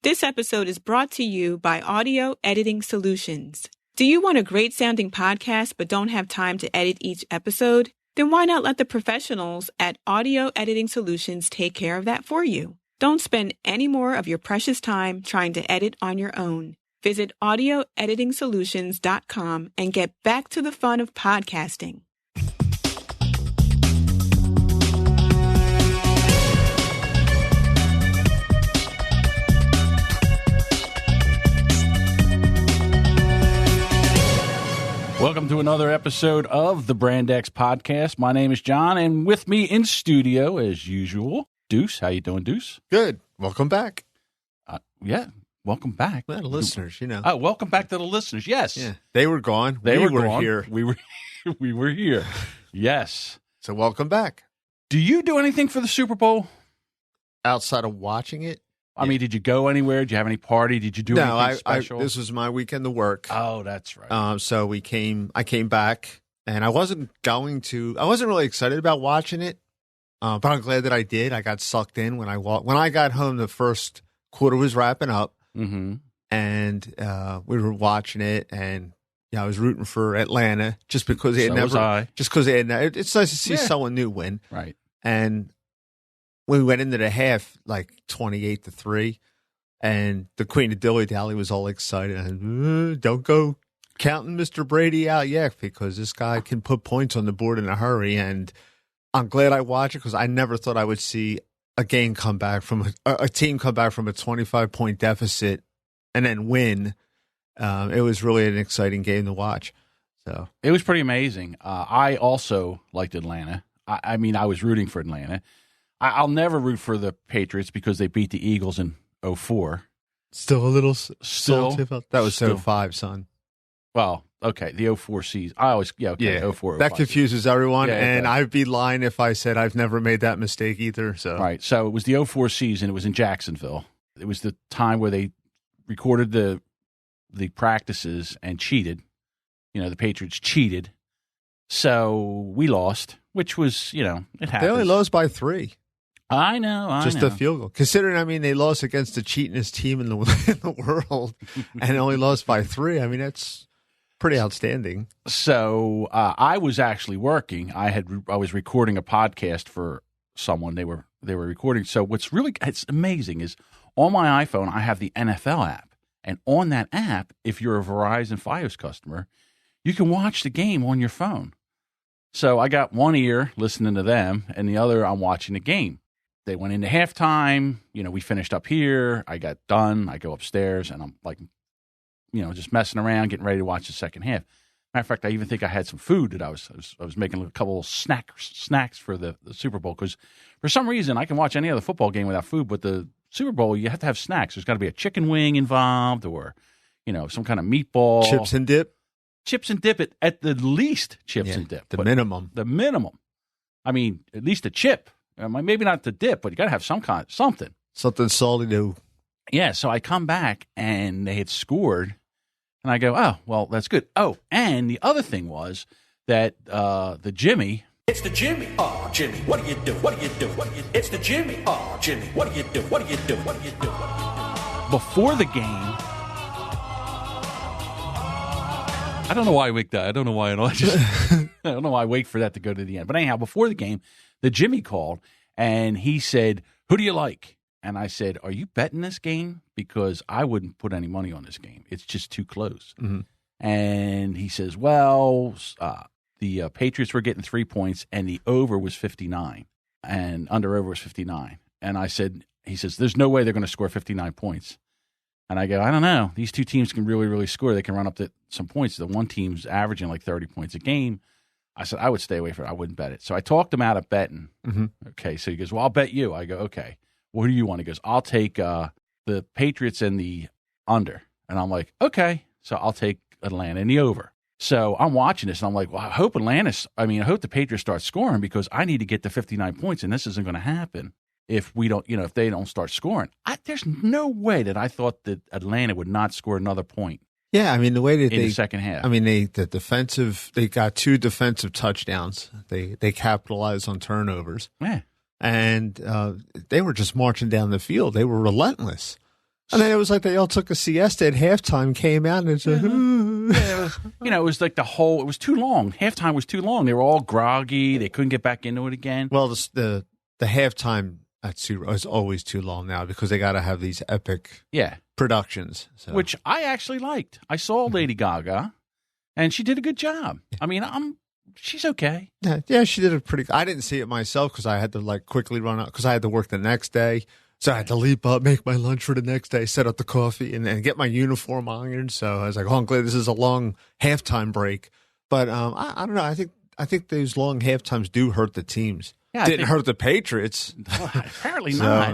This episode is brought to you by Audio Editing Solutions. Do you want a great sounding podcast but don't have time to edit each episode? Then why not let the professionals at Audio Editing Solutions take care of that for you? Don't spend any more of your precious time trying to edit on your own. Visit audioeditingsolutions.com and get back to the fun of podcasting. Welcome to another episode of the Brand X Podcast. My name is John, and with me in studio, as usual, Deuce. How you doing, Deuce? Good. Welcome back. Welcome back. Well, the listeners, you know. Oh, welcome back to the listeners. Yes, Yeah, they were gone. they we were gone. here. We were here. Yes. So welcome back. Do you do anything for the Super Bowl? Outside of watching it, I mean, did you go anywhere? Did you have any party? Did you do anything special? this was my weekend to work. Oh, that's right. So I came back, and I wasn't really excited about watching it, but I'm glad that I did. I got sucked in when I got home. The first quarter was wrapping up, and we were watching it, and I was rooting for Atlanta just because they had it's nice to see someone new win, right? And we went into the half like 28-3, and the Queen of Dilly Dally was all excited. And don't go counting Mr. Brady out yet, because this guy can put points on the board in a hurry. And I'm glad I watched it, because I never thought I would see a game come back from a team come back from a 25-point deficit and then win. It was really an exciting game to watch. So it was pretty amazing. I also liked Atlanta. I mean, I was rooting for Atlanta. I'll never root for the Patriots because they beat the Eagles in 2004. Still a little salty about that. Was 2005, son. Well, okay, the 2004 season. I always 2004. That confuses everyone, and does. I'd be lying if I said I've never made that mistake either. So right, so it was the 2004 season. It was in Jacksonville. It was the time where they recorded the practices and cheated. You know, the Patriots cheated, so we lost, which was it happens. They only lost by 3. I know. Just a field goal. Considering, they lost against the cheatingest team in the world and only lost by 3. I mean, that's pretty outstanding. So I was actually working. I was recording a podcast for someone. They were recording. So it's amazing is on my iPhone I have the NFL app, and on that app, if you're a Verizon Fios customer, you can watch the game on your phone. So I got one ear listening to them, and the other I'm watching the game. They went into halftime. We finished up here. I got done. I go upstairs, and I'm like, just messing around, getting ready to watch the second half. Matter of fact, I even think I had some food that I was making a couple of snacks for the Super Bowl, because for some reason I can watch any other football game without food, but the Super Bowl you have to have snacks. There's got to be a chicken wing involved, or some kind of meatball, chips and dip. Chips and dip at the least. Chips and dip, the minimum. The minimum. I mean, at least a chip. Maybe not the dip, but you got to have something salty to. Yeah. So I come back and they had scored, and I go, oh, well, that's good. Oh, and the other thing was that the Jimmy. It's the Jimmy. Oh, Jimmy, what do you do? What do you do? What do you do? It's the Jimmy. Oh, Jimmy, what do you do? What do you do? What do you do? What do you do? Before the game. I don't know why I wait that. I don't know why. I don't know why I wait for that to go to the end. But anyhow, before the game, the Jimmy called, and he said, "Who do you like?" And I said, "Are you betting this game? Because I wouldn't put any money on this game. It's just too close." Mm-hmm. And he says, "Well, the Patriots were getting 3 points, and the over was 59, and under over was 59." And he says, "There's no way they're going to score 59 points." And I go, I don't know. These two teams can really, really score. They can run up to some points. The one team's averaging like 30 points a game. I said, I would stay away from it. I wouldn't bet it. So I talked him out of betting. Mm-hmm. Okay. So he goes, well, I'll bet you. I go, okay. What do you want? He goes, I'll take the Patriots and the under. And I'm like, okay. So I'll take Atlanta and the over. So I'm watching this, and I'm like, well, I hope I hope the Patriots start scoring, because I need to get to 59 points, and this isn't going to happen if we don't, if they don't start scoring. There's no way that I thought that Atlanta would not score another point. Yeah, I mean, the way that in the second half. I mean, they got 2 defensive touchdowns. They capitalized on turnovers. Yeah. And they were just marching down the field. They were relentless. And then it was like they all took a siesta at halftime, came out, and it's like, it was like it was too long. Halftime was too long. They were all groggy. They couldn't get back into it again. Well, the halftime at Super Bowl is always too long now because they got to have these epic productions. So. Which I actually liked. I saw Lady Gaga, and she did a good job. I mean, she's okay. Yeah, she did a pretty. I didn't see it myself because I had to quickly run out because I had to work the next day. So I had to leap up, make my lunch for the next day, set up the coffee, and get my uniform ironed. So I was like, "Oh, I'm glad this is a long halftime break." But I don't know. I think those long halftimes do hurt the teams. Yeah, didn't hurt the Patriots. Apparently not.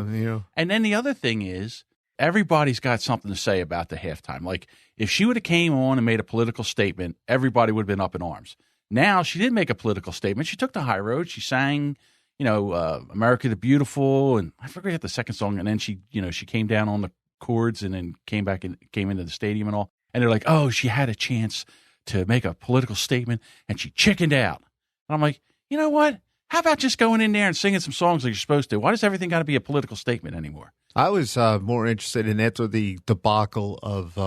And then the other thing is, everybody's got something to say about the halftime. Like if she would have came on and made a political statement, everybody would have been up in arms. Now she did make a political statement. She took the high road. She sang. America the Beautiful, and I forget the second song. And then she came down on the chords and then came into the stadium and all. And they're like, oh, she had a chance to make a political statement and she chickened out. And I'm like, you know what? How about just going in there and singing some songs like you're supposed to? Why does everything got to be a political statement anymore? I was more interested in after the debacle of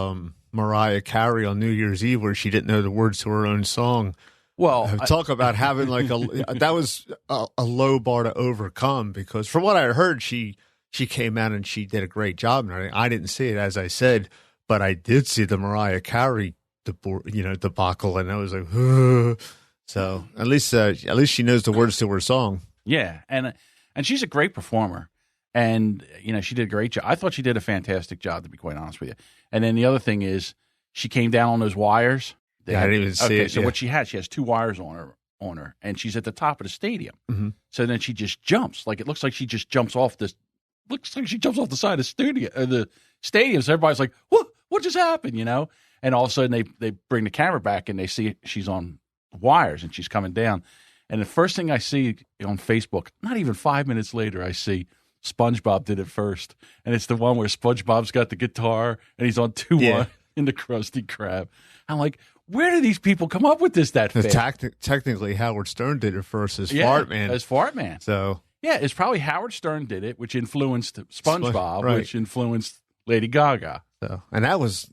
Mariah Carey on New Year's Eve where she didn't know the words to her own song. Well, talk about having that was a low bar to overcome because from what I heard, she came out and she did a great job and everything. I didn't see it, as I said, but I did see the Mariah Carey debacle, and I was like, ugh. So at least she knows the words to her song. Yeah, and she's a great performer, and she did a great job. I thought she did a fantastic job, to be quite honest with you. And then the other thing is, she came down on those wires. I didn't even see it. So what she has 2 wires on her, and she's at the top of the stadium. Mm-hmm. So then she just jumps. Like it looks like she just jumps off the side of the stadium. So everybody's like, what just happened? And all of a sudden they bring the camera back and they see she's on wires and she's coming down. And the first thing I see on Facebook, not even 5 minutes later, I see SpongeBob did it first. And it's the one where SpongeBob's got the guitar and he's on 2 wires in the Krusty Krab. I'm like, where do these people come up with this that fast? Technically, Howard Stern did it first as Fart Man. As Fart Man. So yeah, it's probably Howard Stern did it, which influenced SpongeBob, right. Which influenced Lady Gaga. So, and that was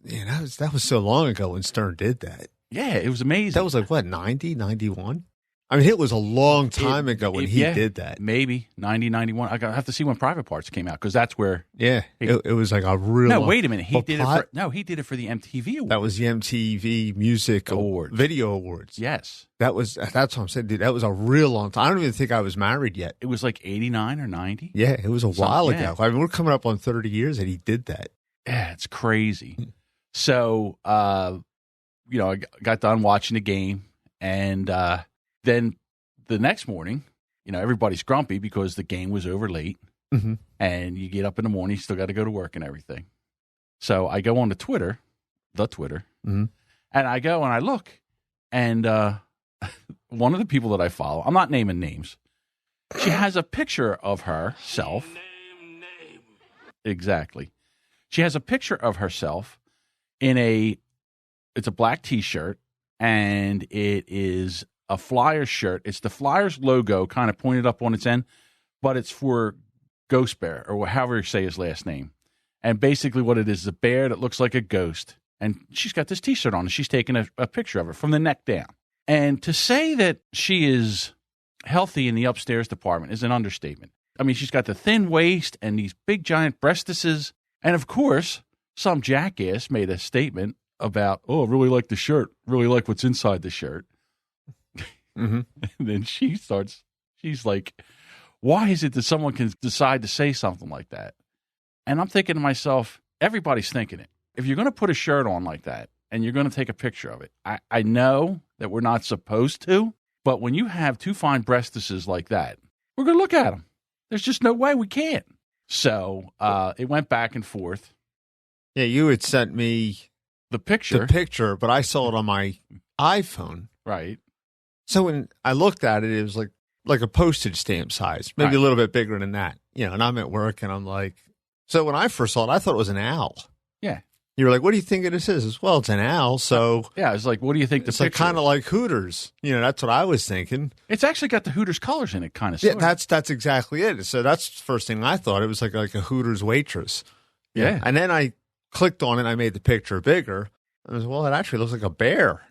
so long ago when Stern did that. Yeah, it was amazing. That was like what, 90, 91? I mean, it was a long time ago when he did that. Maybe 90, 91. I have to see when Private Parts came out because that's where. Yeah, it was like a real. No, wait a minute. He did it for the MTV Awards. That was the MTV Music Awards, Video Awards. Yes, that's what I'm saying, dude. That was a real long time. I don't even think I was married yet. It was like 89 or 90. Yeah, it was a while ago. I mean, we're coming up on 30 years that he did that. Yeah, it's crazy. So, I got done watching the game, and then the next morning, everybody's grumpy because the game was over late, mm-hmm. and you get up in the morning, you still got to go to work and everything. So I go on to Twitter, mm-hmm. and I go and I look, and one of the people that I follow, I'm not naming names, she has a picture of herself. Name. Exactly. She has a picture of herself it's a black T-shirt, and it is a Flyers shirt. It's the Flyers logo kind of pointed up on its end, but it's for Ghost Bear, or however you say his last name. And basically what it is a bear that looks like a ghost. And she's got this T-shirt on, and she's taking a picture of it from the neck down. And to say that she is healthy in the upstairs department is an understatement. I mean, she's got the thin waist and these big giant breastises. And of course, some jackass made a statement about, I really like the shirt, really like what's inside the shirt. Mm-hmm. And then she's like, why is it that someone can decide to say something like that? And I'm thinking to myself, everybody's thinking it. If you're going to put a shirt on like that and you're going to take a picture of it, I know that we're not supposed to, but when you have 2 fine breastises like that, we're going to look at them. There's just no way we can't. So it went back and forth. Yeah, you had sent me the picture, but I saw it on my iPhone. Right. So when I looked at it, it was like a postage stamp size, maybe a little bit bigger than that. And I'm at work, and I'm like, so when I first saw it, I thought it was an owl. Yeah. You were like, what do you think this is? Well, it's an owl, so... Yeah, it's like, what do you think the picture It's kind of like Hooters. That's what I was thinking. It's actually got the Hooters colors in it, kind of. Yeah, that's exactly it. So that's the first thing I thought. It was like a Hooters waitress. Yeah. And then I clicked on it and I made the picture bigger. I was, well, it actually looks like a bear.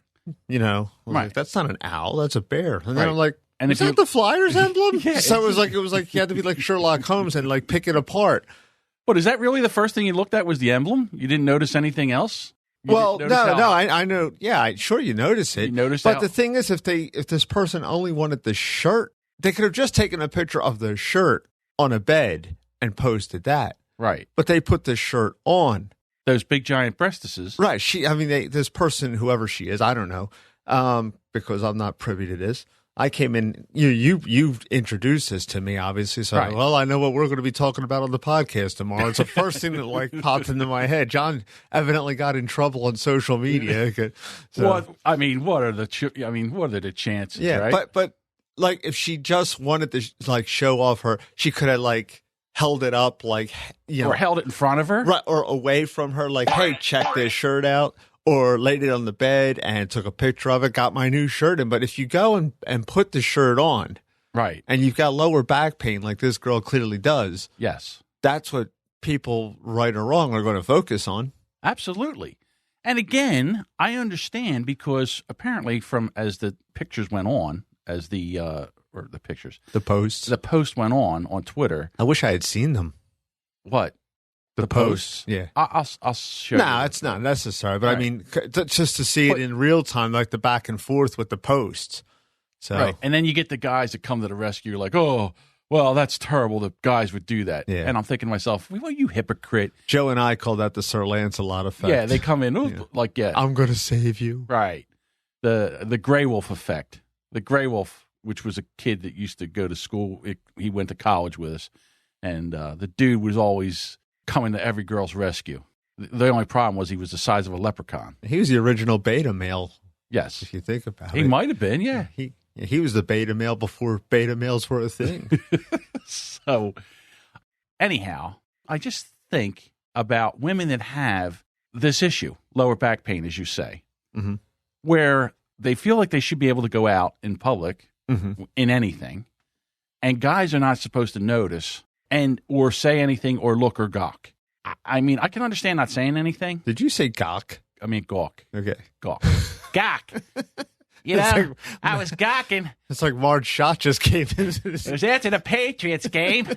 You know, I was Right. like, that's not an owl, that's a bear. And then Right. I'm like, And is if that the Flyers emblem? Yeah, So it was like you had to be like Sherlock Holmes and like pick it apart. What, is that really the first thing you looked at was the emblem? You didn't notice anything else? Well, no, I know. Yeah, sure, you notice it. You notice but how- the thing is, if this person only wanted the shirt, they could have just taken a picture of the shirt on a bed and posted that. Right. But they put the shirt on. Those big giant breastises. Right. This person, whoever she is, I don't know, because I'm not privy to this. I came in, you've introduced this to me, obviously. So, Right. well, I know what we're going to be talking about on the podcast tomorrow. It's the first thing that like popped into my head. John evidently got in trouble on social media. So, What are the chances? yeah, right? but like if she just wanted to like show off she could have like held it up, like, you know, or held it in front of her. right, or away from her, like, hey, check this shirt out. Or laid it on the bed and took a picture of it, got my new shirt in. But if you go and put the shirt on, Right. and you've got lower back pain like this girl clearly does, Yes. that's what people, right or wrong, are going to focus on. Absolutely. And again, I understand because apparently as the pictures went on, the post went on Twitter. I wish I had seen them. What? The posts. Yeah. I'll show you. No, it's not necessary. But Right. I mean, just to see it in real time, like the back and forth with the posts. So, Right. And then you get the guys that come to the rescue like, oh, well, that's terrible that guys would do that. Yeah. And I'm thinking to myself, well, you hypocrite. Joe and I call that the Sir Lancelot effect. Yeah, they come in, I'm going to save you. Right. The Grey Wolf effect. The Grey Wolf, which was a kid that used to go to school. He went to college with us. And the dude was always coming to every girl's rescue. The only problem was he was the size of a leprechaun. He was the original beta male, Yes. if you think about it. He might have been, yeah. He was the beta male before beta males were a thing. So, anyhow, I just think about women that have this issue, lower back pain, as you say, Mhm. where they feel like they should be able to go out in public Mhm. in anything, and guys are not supposed to notice or say anything or look or gawk. I mean, I can understand not saying anything. Did you say gawk? I mean, gawk. Okay. Gawk. Gawk. You It's know, like- I was gawking. It's like Marge Schott just came in. It was after the Patriots game,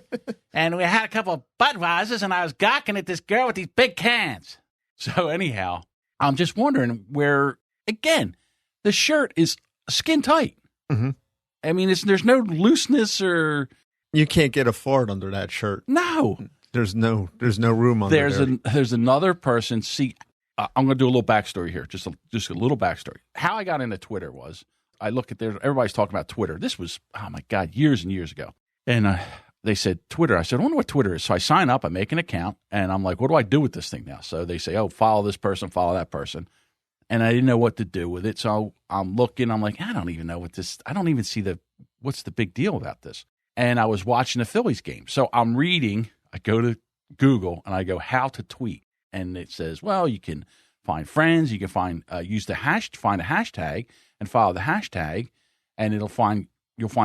and we had a couple of Budweisers, and I was gawking at this girl with these big cans. So anyhow, I'm just wondering where, again, the shirt is skin tight. Mhm. I mean, there's no looseness or You can't get a fart under that shirt. no. There's no room under there. There's another person. See, I'm going to do a little backstory here, just a little backstory. How I got into Twitter was I look at everybody's talking about Twitter. This was, oh my God, years and years ago. And they said Twitter. I said, I wonder what Twitter is. So I sign up, I make an account, and I'm like, what do I do with this thing now? So they say, oh, follow this person, follow that person. And I didn't know what to do with it. So I'm looking, I'm like, I don't even know I don't even see what's the big deal about this. And I was watching the Phillies game. So I'm reading, I go to Google and I go, how to tweet. And it says, well, you can find friends, you can find, find a hashtag and follow the hashtag, and you'll find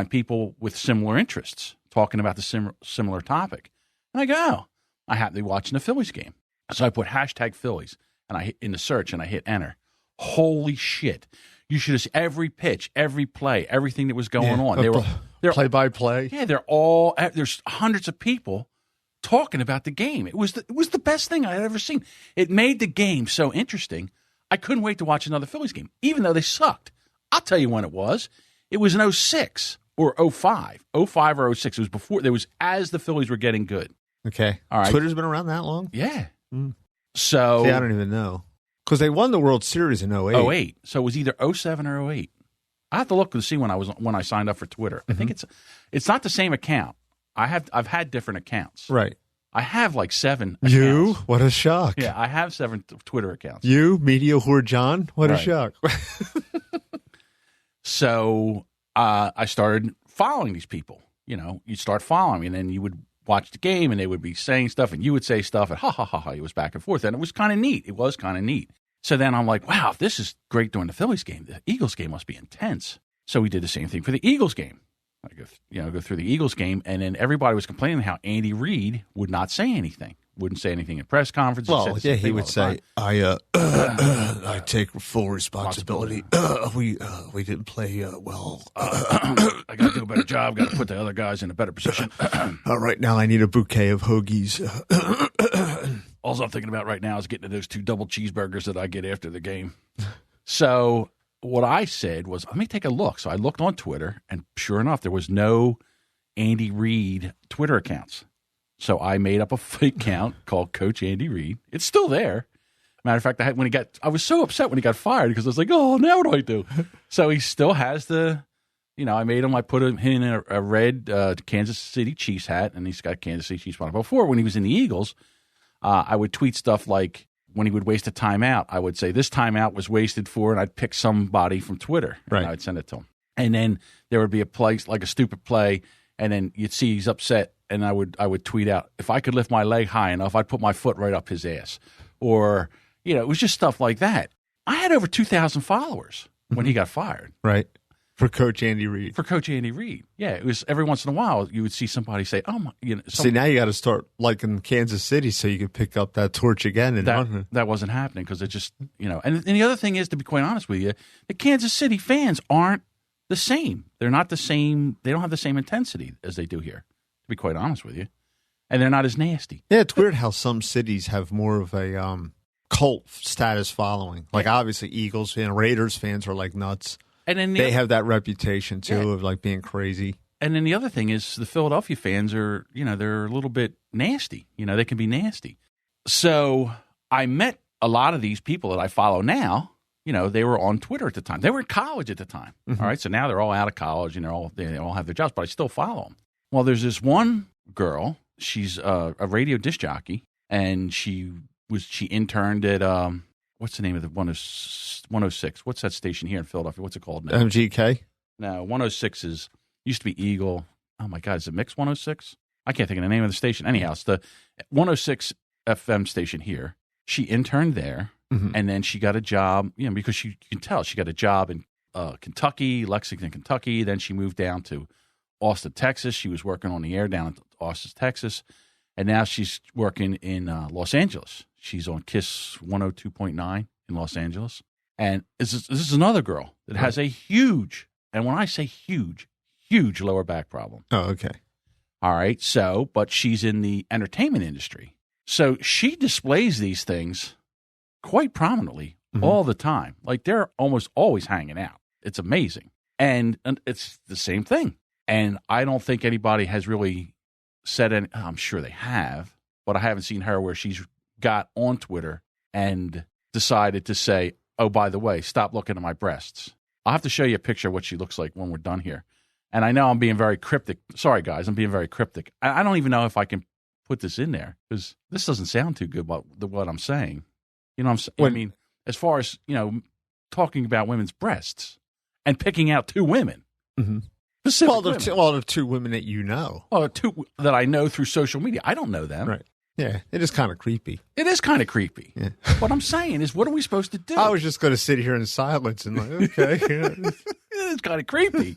people with similar interests talking about the similar topic. And I go, oh, I happen to be watching the Phillies game. So I put hashtag Phillies and I hit in the search and I hit enter. Holy shit. You should have seen every pitch, every play, everything that was going on. They're play by play. Yeah, there's hundreds of people talking about the game. It was the best thing I had ever seen. It made the game so interesting. I couldn't wait to watch another Phillies game, even though they sucked. I'll tell you when it was. It was in 06 or 05. 05 or 06. It was before. There was as the Phillies were getting good. Okay. All right. Twitter's been around that long? Yeah. Mm. So See, I don't even know. Because they won the World Series in 08. 08. So it was either 07 or 08. I have to look to see when I signed up for Twitter. I think it's not the same account. I've had different accounts. Right. I have like 7 accounts. You? What a shock. Yeah, I have 7 Twitter accounts. You, Media Whore John? What a Right. shock. So I started following these people. You know, you start following, and then you would watch the game, and they would be saying stuff, and you would say stuff, and ha, ha, ha, ha. It was back and forth, and it was kind of neat. It was kind of neat. So then I'm like, wow, if this is great during the Phillies game, the Eagles game must be intense. So we did the same thing for the Eagles game. I go through the Eagles game, and then everybody was complaining how Andy Reid would not say anything. Wouldn't say anything at press conferences. Well, yeah, he would say, I take full responsibility. We didn't play well. I got to do a better job. Got to put the other guys in a better position. Right now, I need a bouquet of hoagies. All I'm thinking about right now is getting to those 2 double cheeseburgers that I get after the game. So what I said was, let me take a look. So I looked on Twitter, and sure enough, there was no Andy Reid Twitter accounts. So I made up a fake account called Coach Andy Reid. It's still there. Matter of fact, I was so upset when he got fired because I was like, oh, now what do I do? So he still has I put him in a red Kansas City Chiefs hat, and he's got Kansas City Chiefs on it. Before, when he was in the Eagles, I would tweet stuff like when he would waste a timeout, I would say this timeout was wasted for, and I'd pick somebody from Twitter, and I'd send it to him. And then there would be a play, like a stupid play, and then you'd see he's upset, and I would tweet out, if I could lift my leg high enough, I'd put my foot right up his ass. Or, it was just stuff like that. I had over 2,000 followers when he got fired. Right. For Coach Andy Reid. Yeah, it was every once in a while you would see somebody say, "Oh my!" See, now you got to start like in Kansas City so you can pick up that torch again. And that wasn't happening because it just And the other thing is, to be quite honest with you, the Kansas City fans aren't the same. They're not the same. They don't have the same intensity as they do here. To be quite honest with you, and they're not as nasty. Yeah, it's weird how some cities have more of a cult status following. Like obviously, Eagles and Raiders fans are like nuts. And then they have that reputation, too, of like being crazy. And then the other thing is the Philadelphia fans are, they're a little bit nasty. They can be nasty. So I met a lot of these people that I follow now. They were on Twitter at the time. They were in college at the time. Mm-hmm. All right. So now they're all out of college and they all have their jobs, but I still follow them. Well, there's this one girl. She's a radio disc jockey, and she interned at what's the name of the 106? What's that station here in Philadelphia? What's it called now? MGK? No, 106 used to be Eagle. Oh, my God. Is it Mix 106? I can't think of the name of the station. Anyhow, it's the 106 FM station here. She interned there, and then she got a job, because you can tell she got a job in Kentucky, Lexington, Kentucky. Then she moved down to Austin, Texas. She was working on the air down in Austin, Texas. And now she's working in Los Angeles. She's on KISS 102.9 in Los Angeles. And this is another girl that has a huge, and when I say huge, huge lower back problem. Oh, okay. All right. So, but she's in the entertainment industry. So she displays these things quite prominently all the time. Like they're almost always hanging out. It's amazing. And it's the same thing. And I don't think anybody has really said any, I'm sure they have, but I haven't seen her where she's got on Twitter and decided to say, oh, by the way, stop looking at my breasts. I'll have to show you a picture of what she looks like when we're done here. And I know I'm being very cryptic. Sorry, guys, I'm being very cryptic. I don't even know if I can put this in there because this doesn't sound too good what I'm saying. You know what I'm saying? I mean, as far as, talking about women's breasts and picking out two women. Mm-hmm. Well, they're two women that you know. Well, two that I know through social media. I don't know them. Right. Yeah, it is kind of creepy. It is kind of creepy. Yeah. What I'm saying is, what are we supposed to do? I was just going to sit here in silence and like, okay. It is kind of creepy.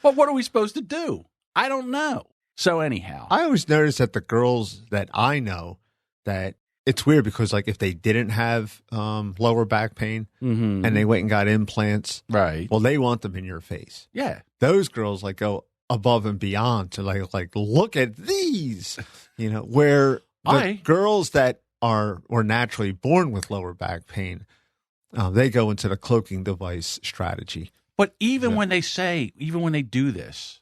But what are we supposed to do? I don't know. So anyhow. I always notice that the girls that I know, that it's weird because like if they didn't have lower back pain and they went and got implants, right? Well, they want them in your face. Yeah. Those girls like go above and beyond to like look at these, where the girls that were naturally born with lower back pain, they go into the cloaking device strategy. But even when they do this,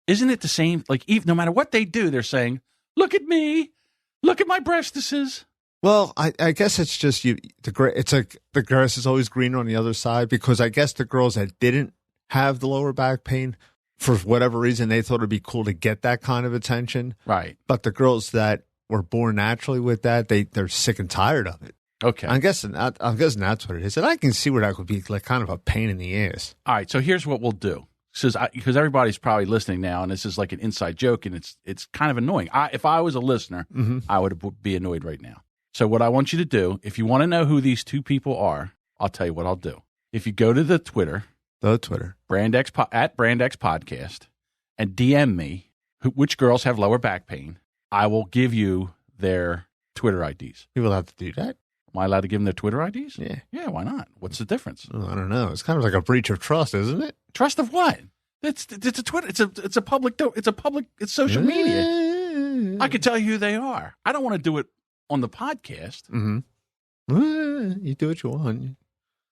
isn't it the same? Like, no matter what they do, they're saying, look at me, look at my breastises. Well, I guess it's just it's like the grass is always greener on the other side because I guess the girls that didn't have the lower back pain, for whatever reason, they thought it'd be cool to get that kind of attention. Right. But the girls that were born naturally with that, they're sick and tired of it. Okay. I'm guessing that's what it is. And I can see where that would be like kind of a pain in the ass. All right. So here's what we'll do. Because everybody's probably listening now, and this is like an inside joke, and it's kind of annoying. If I was a listener, I would be annoyed right now. So what I want you to do, if you want to know who these two people are, I'll tell you what I'll do. If you go to the Twitter, Brand X Podcast, and DM me which girls have lower back pain, I will give you their Twitter IDs. You will have to do that. Am I allowed to give them their Twitter IDs? Yeah. Yeah, why not? What's the difference? Oh, I don't know. It's kind of like a breach of trust, isn't it? Trust of what? It's a Twitter. It's a public. It's social media. I can tell you who they are. I don't want to do it on the podcast. Mm-hmm. You do what you want.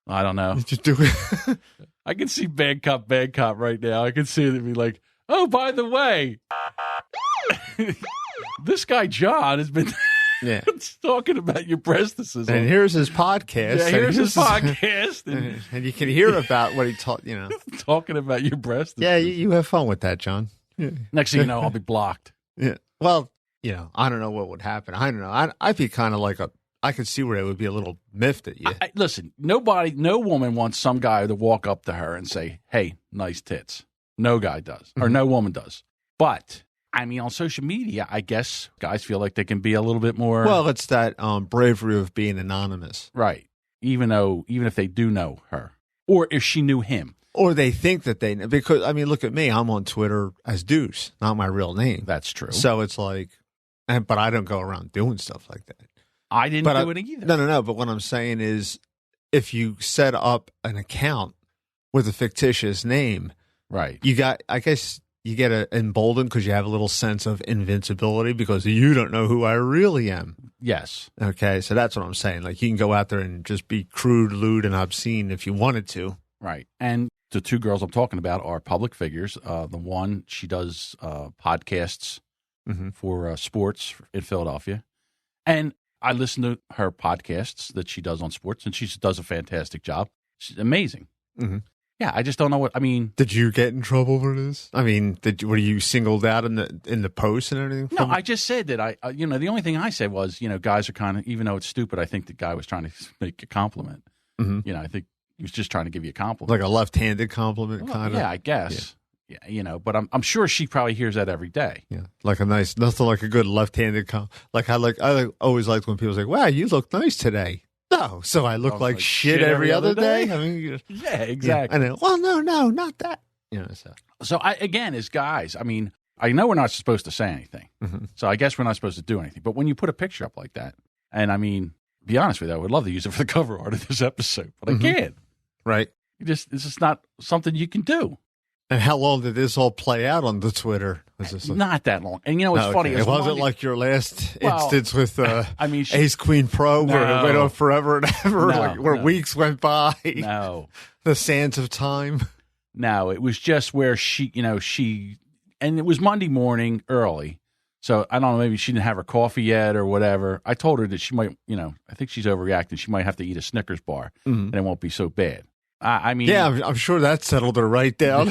I don't know. You just do it. I can see bad cop right now. I can see it and be like, oh, by the way, this guy John has been talking about your breastises. And here's his podcast. Yeah, here's his podcast. And you can hear about what he taught, talking about your breastises. Yeah, you have fun with that, John. Yeah. Next thing you know, I'll be blocked. Yeah. Well, I don't know what would happen. I don't know. I'd be kind of like I could see where it would be a little miffed at you. Listen, no woman wants some guy to walk up to her and say, hey, nice tits. No guy does, or no woman does. But, I mean, on social media, I guess guys feel like they can be a little bit more. Well, it's that bravery of being anonymous. Right. Even if they do know her, or if she knew him. Or they think that they know. Because, I mean, look at me. I'm on Twitter as Deuce, not my real name. That's true. So it's like, but I don't go around doing stuff like that. I didn't do it either. No. But what I'm saying is, if you set up an account with a fictitious name, right? I guess you get emboldened because you have a little sense of invincibility because you don't know who I really am. Yes. Okay, so that's what I'm saying. Like you can go out there and just be crude, lewd, and obscene if you wanted to. Right. And the two girls I'm talking about are public figures. The one, she does podcasts for sports in Philadelphia, and I listen to her podcasts that she does on sports, and she does a fantastic job. She's amazing. Mm-hmm. Yeah, I just don't know what I mean. Did you get in trouble for this? I mean, were you singled out in the post and everything? No, I just said that the only thing I said was, guys are kind of, even though it's stupid, I think the guy was trying to make a compliment. Mm-hmm. I think he was just trying to give you a compliment, like a left-handed compliment, kind of. Yeah, I guess. Yeah, but I'm sure she probably hears that every day. Yeah, like nothing like a good left-handed compliment. I always liked when people say, "Wow, you look nice today." No, so I look like shit every other day. I mean, yeah, exactly. And then, well, no, not that. So again, as guys, I mean, I know we're not supposed to say anything, so I guess we're not supposed to do anything. But when you put a picture up like that, and I mean, be honest with you, I would love to use it for the cover art of this episode, but I can't. Right? It's just not something you can do. And how long did this all play out on the Twitter? Not that long. And it's funny. It wasn't like your last instance with Ace Queen Pro where it went on forever and ever, where weeks went by. No. The sands of time. No, it was just where she, and it was Monday morning early. So I don't know, maybe she didn't have her coffee yet or whatever. I told her that she might, I think she's overreacting. She might have to eat a Snickers bar and it won't be so bad. I mean, yeah, I'm sure that settled her right down.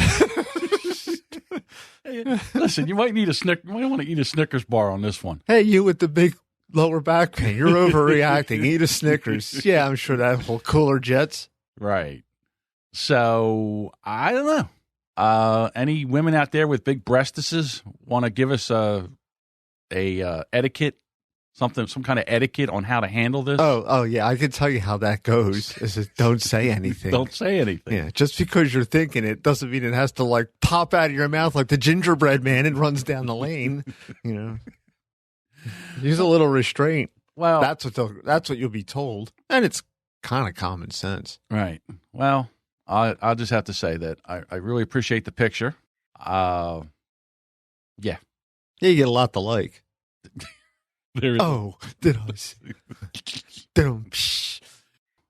Listen, you might need you might want to eat a Snickers bar on this one. Hey, you with the big lower back pain, you're overreacting. Eat a Snickers. Yeah, I'm sure that will cool her jets. Right. So I don't know. Any women out there with big breastises want to give us a etiquette? Some kind of etiquette on how to handle this? Oh, yeah. I can tell you how that goes. Is it don't say anything. Don't say anything. Yeah. Just because you're thinking it doesn't mean it has to like pop out of your mouth like the gingerbread man and runs down the lane. Use a little restraint. Well, that's what you'll be told, and it's kind of common sense. Right. Well, I'll just have to say that I really appreciate the picture. Yeah. Yeah, you get a lot to like. Did I see?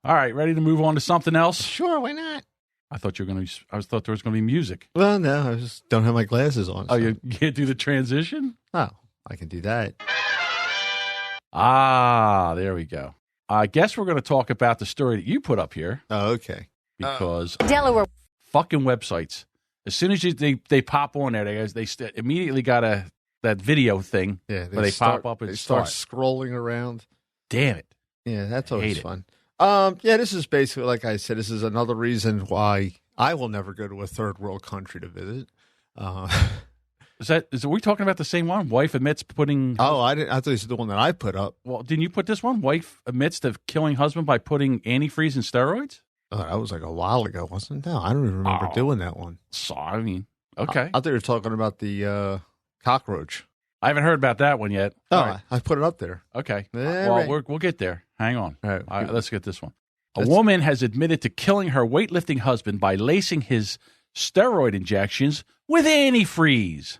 All right, ready to move on to something else? Sure, why not? I thought there was going to be music. Well, no, I just don't have my glasses on. Oh, so. You can't do the transition? Oh, I can do that. There we go. I guess we're going to talk about the story that you put up here. Oh, okay. Because Delaware fucking websites. As soon as they pop on there, they immediately got that video thing where they pop up and start scrolling around. Damn it. Yeah, that's always fun. Yeah, this is basically, like I said, this is another reason why I will never go to a third world country to visit. Are we talking about the same one? Wife admits putting... Oh, I thought this is the one that I put up. Well, didn't you put this one? Wife admits to killing husband by putting antifreeze and steroids? Oh, that was like a while ago, wasn't it? No, I don't even remember doing that one. So, I mean, okay. I thought you were talking about the cockroach. I haven't heard about that one yet. Oh, All right. I put it up there. Okay. All Well, right. we'll get there. Hang on. All right. All right, let's get this one. A woman has admitted to killing her weightlifting husband by lacing his steroid injections with antifreeze.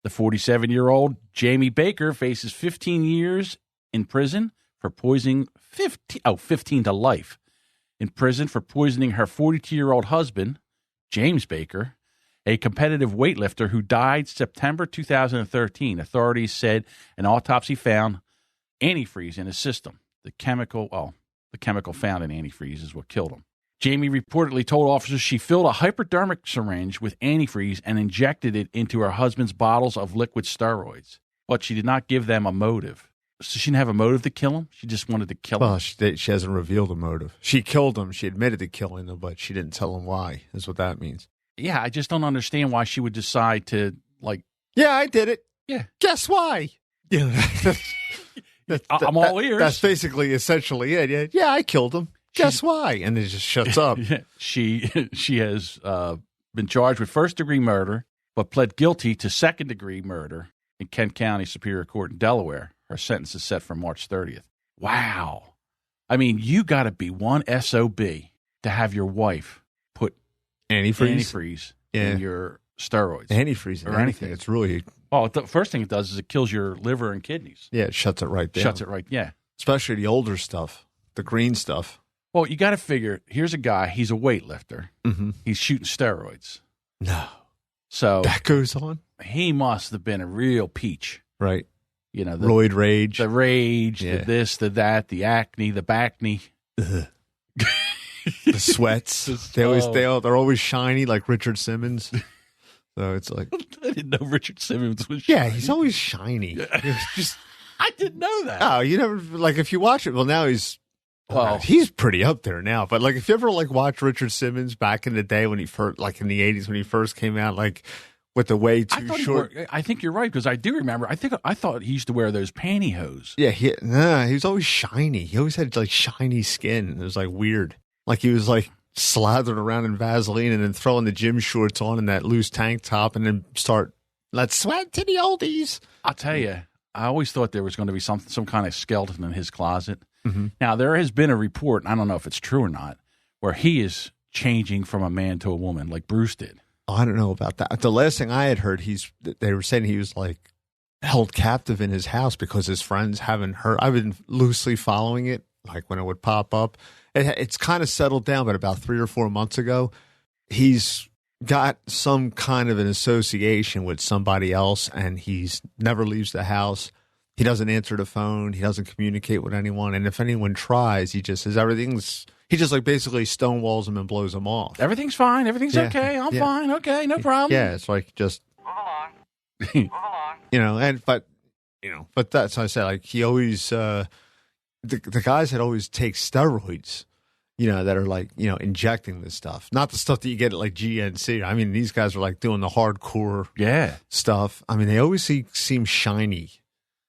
The 47-year-old Jamie Baker faces 15 years in prison for poisoning 15 to life. In prison for poisoning her 42-year-old husband, James Baker, a competitive weightlifter who died September 2013. Authorities said an autopsy found antifreeze in his system. The chemical found in antifreeze is what killed him. Jamie reportedly told officers she filled a hypodermic syringe with antifreeze and injected it into her husband's bottles of liquid steroids. But she did not give them a motive. So she didn't have a motive to kill him? She just wanted to kill him? Well, she hasn't revealed a motive. She killed him. She admitted to killing him, but she didn't tell him why, is what that means. Yeah, I just don't understand why she would decide to, Yeah, I did it. Yeah. Guess why? I'm all ears. That's basically essentially it. Yeah, I killed him. Guess why? And it just shuts up. She has been charged with first-degree murder, but pled guilty to second-degree murder in Kent County Superior Court in Delaware. Her sentence is set for March 30th. Wow. I mean, you got to be one SOB to have your wife put antifreeze in your steroids. Antifreeze or anything. It's really... Well, the first thing it does is it kills your liver and kidneys. Yeah, it shuts it right down. Yeah. Especially the older stuff, the green stuff. Well, you got to figure, here's a guy, he's a weightlifter. Mm-hmm. He's shooting steroids. No. So that goes on? He must have been a real peach. Right. You know, roid rage. The rage, the this, the that, the acne, the backney. The sweats. They're always shiny like Richard Simmons. So it's like I didn't know Richard Simmons was shiny. Yeah, he's always shiny. Just I didn't know that. Oh, you never if you watch it, well now he's pretty up there now. But if you ever watch Richard Simmons back in the day when he first in the 80s when he first came out, with the way too short. I think you're right because I do remember. I thought he used to wear those pantyhose. Yeah, he was always shiny. He always had shiny skin. It was weird. He was slathering around in Vaseline and then throwing the gym shorts on and that loose tank top and then let's sweat to the oldies. I'll tell you, I always thought there was going to be some kind of skeleton in his closet. Mm-hmm. Now there has been a report. I don't know if it's true or not, where he is changing from a man to a woman like Bruce did. I don't know about that. The last thing I had heard, they were saying he was held captive in his house because his friends haven't heard. I've been loosely following it, when it would pop up. It's kind of settled down, but about 3 or 4 months ago, he's got some kind of an association with somebody else, and he's never leaves the house. He doesn't answer the phone. He doesn't communicate with anyone. And if anyone tries, he just says everything's... He just basically stonewalls them and blows them off. Everything's fine. Everything's okay. I'm fine. Okay, no problem. Yeah, it's just move along. But that's what I said. He always the guys that always take steroids, that are injecting this stuff, not the stuff that you get at GNC. I mean, these guys are doing the hardcore stuff. I mean, they always seem shiny.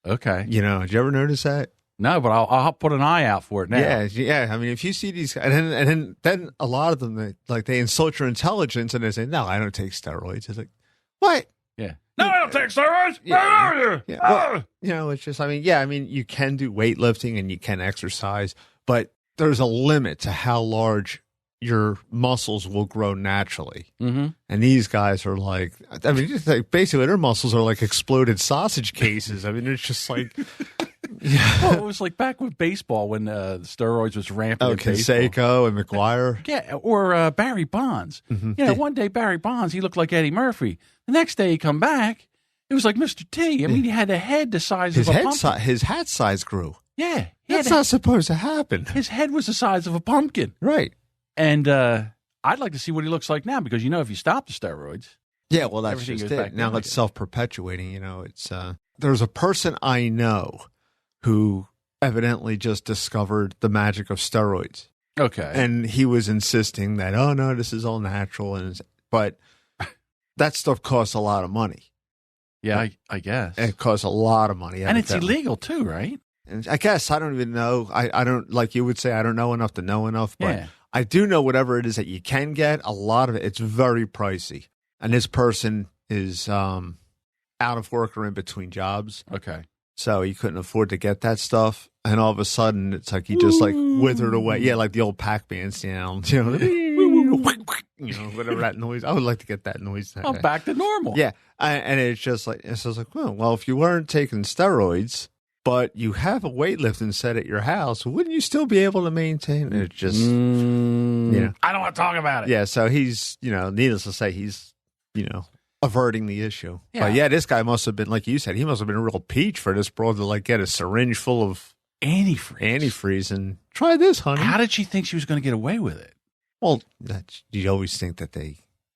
Okay, did you ever notice that? No, but I'll put an eye out for it now. Yeah. I mean, if you see these, and then a lot of them, they insult your intelligence and they say, "No, I don't take steroids." It's what? Yeah. No, I don't take steroids. Yeah. Well, it's just, you can do weightlifting and you can exercise, but there's a limit to how large your muscles will grow naturally. Mm-hmm. And these guys are basically their muscles are exploded sausage cases. I mean, it's just Well, it was back with baseball when the steroids was rampant. Canseco and McGuire. Yeah, or Barry Bonds. Mm-hmm. One day Barry Bonds, he looked like Eddie Murphy. The next day he come back, it was like Mr. T. I mean, he had a head the size of a pumpkin. His hat size grew. Yeah. That's not supposed to happen. His head was the size of a pumpkin. Right. And I'd like to see what he looks like now because, if you stop the steroids. Yeah, well, that's just it. Now it's self-perpetuating. It's there's a person I know who evidently just discovered the magic of steroids. Okay. And he was insisting that, oh, no, this is all natural. But that stuff costs a lot of money. Yeah, I guess. It costs a lot of money. And it's illegal too, right? And I guess I don't even know. I don't, like you would say, I don't know enough to know enough. But I do know whatever it is that you can get, a lot of it, it's very pricey. And this person is out of work or in between jobs. Okay. So he couldn't afford to get that stuff. And all of a sudden, it's like he just like withered away. Yeah, like the old Pac-Man sound. You know, whatever that noise. I would like to get that noise. Oh, back to normal. Yeah. And it's just like, well, if you weren't taking steroids, but you have a weightlifting set at your house, wouldn't you still be able to maintain it? Just, you know. I don't want to talk about it. Yeah. So he's, you know, needless to say, he's, you know, averting the issue. Yeah. But yeah, this guy must have been, like you said, he must have been a real peach for this broad to like get a syringe full of antifreeze and try this, honey. How did she think she was going to get away with it? Well, you always think that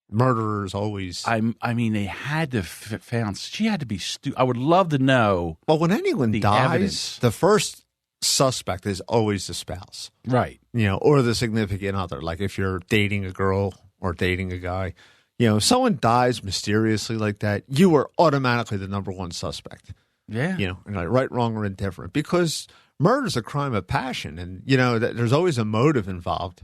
murderers always. I mean, they had to found. She had to be I would love to know. Well, when anyone dies, evidence. the first suspect is always the spouse, Right? You know, or the significant other. Like if you're dating a girl or dating a guy, you know, if someone dies mysteriously like that, you are automatically the number one suspect. Yeah. You know, and like right, wrong, or indifferent, because murder is a crime of passion, and you know there's always a motive involved.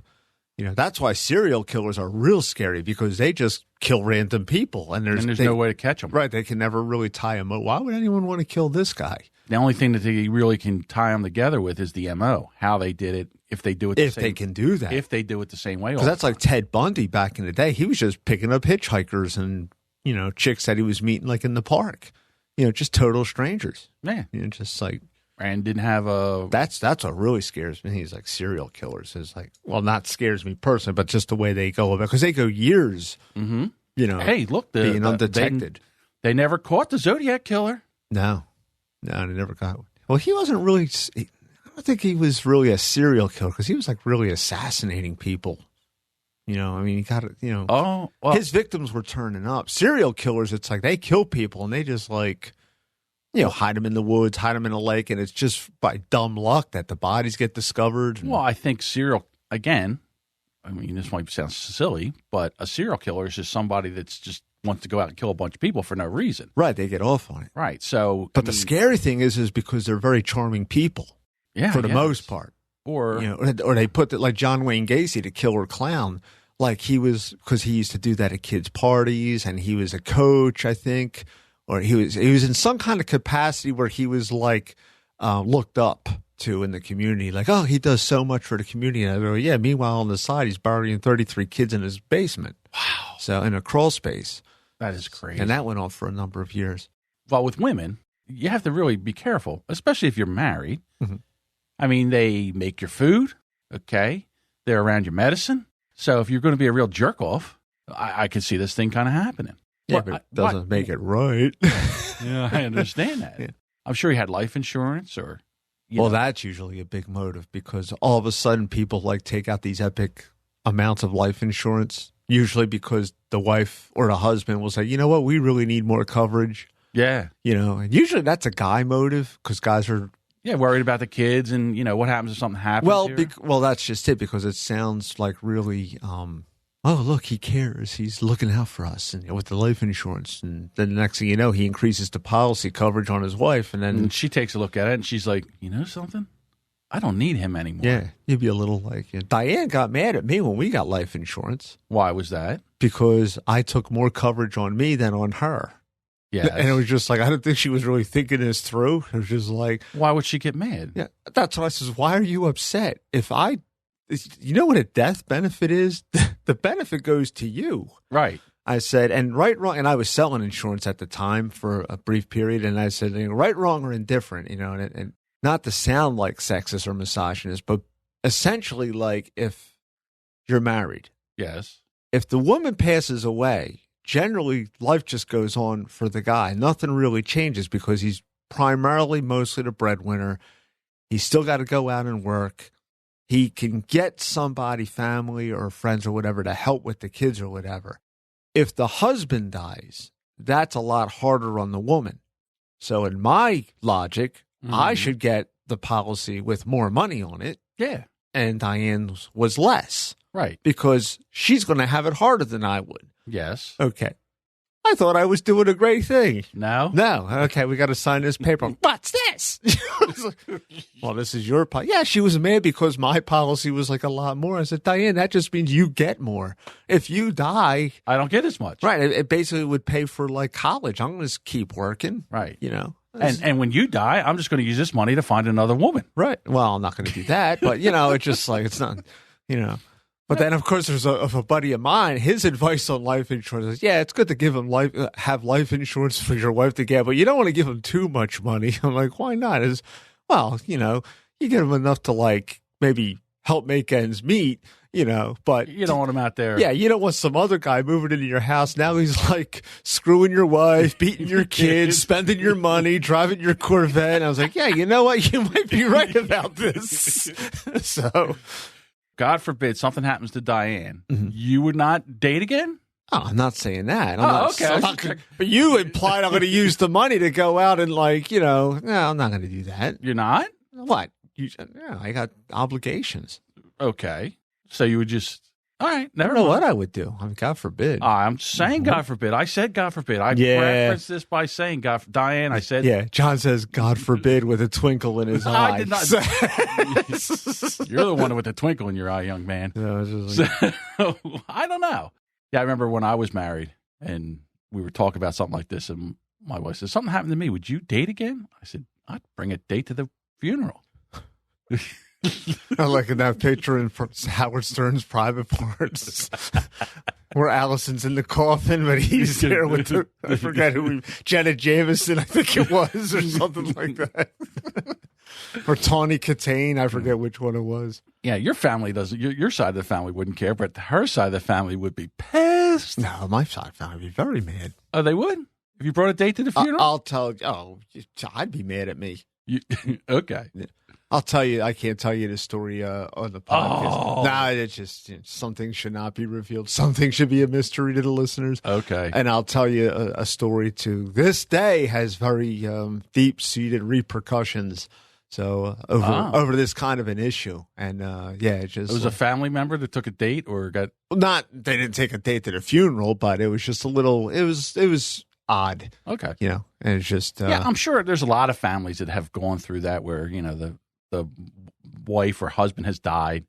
You know, that's why serial killers are real scary, because they just kill random people, and there's no way to catch them. Right? They can never really tie them up. Why would anyone want to kill this guy? The only thing that they really can tie them together with is the MO, how they did it, if they do it. They can do that, if they do it the same way. Because that's like Ted Bundy back in the day. He was just picking up hitchhikers and chicks that he was meeting like in the park. Just total strangers. Yeah, just like. And didn't have a. That's what really scares me. He's like serial killers. Is like, well, not scares me personally, but just the way they go about, because they go years. Mm-hmm. Hey, look, being undetected. They never caught the Zodiac killer. No, they never caught. Well, he wasn't really. I don't think he was really a serial killer, because he was like really assassinating people. I mean, he got it. Oh, well, his victims were turning up. Serial killers, it's like they kill people and they just like. Hide them in the woods, hide them in a lake, and it's just by dumb luck that the bodies get discovered. Well, I think again, I mean, this might sound silly, but a serial killer is just somebody that's just wants to go out and kill a bunch of people for no reason. Right, they get off on it. Right, so... But the scary thing is because they're very charming people, for the most part. Or they put it like John Wayne Gacy, the killer clown, like he was, because he used to do that at kids' parties, and he was a coach, I think. Or he was in some kind of capacity where he was like looked up to in the community, like, oh, he does so much for the community. And I go, yeah. Meanwhile, on the side, he's burying 33 kids in his basement. Wow! So in a crawl space. That is crazy. And that went on for a number of years. Well, with women, you have to really be careful, especially if you're married. Mm-hmm. I mean, they make your food. Okay, they're around your medicine. So if you're going to be a real jerk off, I can see this thing kind of happening. Yeah, but it doesn't make it right. Yeah, I understand that. Yeah. I'm sure he had life insurance or... Well, that's usually a big motive, because all of a sudden people like take out these epic amounts of life insurance, usually because the wife or the husband will say, you know what, we really need more coverage. Yeah. And usually that's a guy motive, because guys are... Yeah, worried about the kids and, what happens if something happens Well, that's just it, because it sounds like really... oh, look, he cares. He's looking out for us, and with the life insurance. And then the next thing you know, he increases the policy coverage on his wife. And then she takes a look at it, and she's like, you know something? I don't need him anymore. Yeah, you'd be a little like, Diane got mad at me when we got life insurance. Why was that? Because I took more coverage on me than on her. Yeah. And it was just like, I don't think she was really thinking this through. It was just like... Why would she get mad? Yeah, that's what I says. Why are you upset? You know what a death benefit is? The benefit goes to you. Right. I said, and right, wrong, and I was selling insurance at the time for a brief period, and I said, right, wrong, or indifferent, and not to sound like sexist or misogynist, but essentially like if you're married. Yes. If the woman passes away, generally life just goes on for the guy. Nothing really changes, because he's primarily mostly the breadwinner. He's still got to go out and work. He can get somebody, family or friends or whatever, to help with the kids or whatever. If the husband dies, that's a lot harder on the woman. So in my logic, I should get the policy with more money on it. Yeah. And Diane's was less. Right. Because she's going to have it harder than I would. Yes. Okay. I thought I was doing a great thing. No? No. Okay, we got to sign this paper. What's that? yes. I was like, well, this is your policy. Yeah, she was mad because my policy was like a lot more. I said, Diane, that just means you get more. If you die, I don't get as much. right, it basically would pay for like college. I'm going to keep working. Right. You know. And when you die, I'm just going to use this money to find another woman. Right. Well, I'm not going to do that, but it's just like, it's not, But then, of course, there's a buddy of mine. His advice on life insurance is, yeah, it's good to give him have life insurance for your wife to get, but you don't want to give him too much money. I'm like, why not? You give him enough to like maybe help make ends meet, but you don't want him out there. Yeah, you don't want some other guy moving into your house. Now he's like screwing your wife, beating your kids, spending your money, driving your Corvette. And I was like, yeah, you know what? You might be right about this. So, God forbid something happens to Diane. Mm-hmm. You would not date again? Oh, I'm not saying that. Okay. But you implied I'm going to use the money to go out and no, I'm not going to do that. You're not? What? I got obligations. Okay. So you would just, all right, never I don't know mind. what I would do. I mean, God forbid. I'm saying God forbid. I said God forbid. I referenced this by saying God. Diane, I said. Yeah, John says God forbid with a twinkle in his eye. I did not. You're the one with the twinkle in your eye, young man. No, it's just like, So, I don't know. Yeah, I remember when I was married and we were talking about something like this, and my wife said, something happened to me. Would you date again? I said, I'd bring a date to the funeral. like in that picture in Howard Stern's Private Parts, where Allison's in the coffin, but he's there with I forget who, Janet Jameson, I think it was, or something like that. Or Tawny Katane, I forget which one it was. Yeah, your family doesn't. Your side of the family wouldn't care, but her side of the family would be pissed. No, my side of the family would be very mad. Oh, they would? If you brought a date to the funeral? I'll tell you. Oh, I'd be mad at me. Okay. I'll tell you. I can't tell you the story on the podcast. Oh. No, it's just something should not be revealed. Something should be a mystery to the listeners. Okay. And I'll tell you a story to this day has very deep-seated repercussions. So over this kind of an issue, and it was a family member that took a date or got they didn't take a date to the funeral, but it was just a little. It was odd. Okay. And it's just I'm sure there's a lot of families that have gone through that where the wife or husband has died.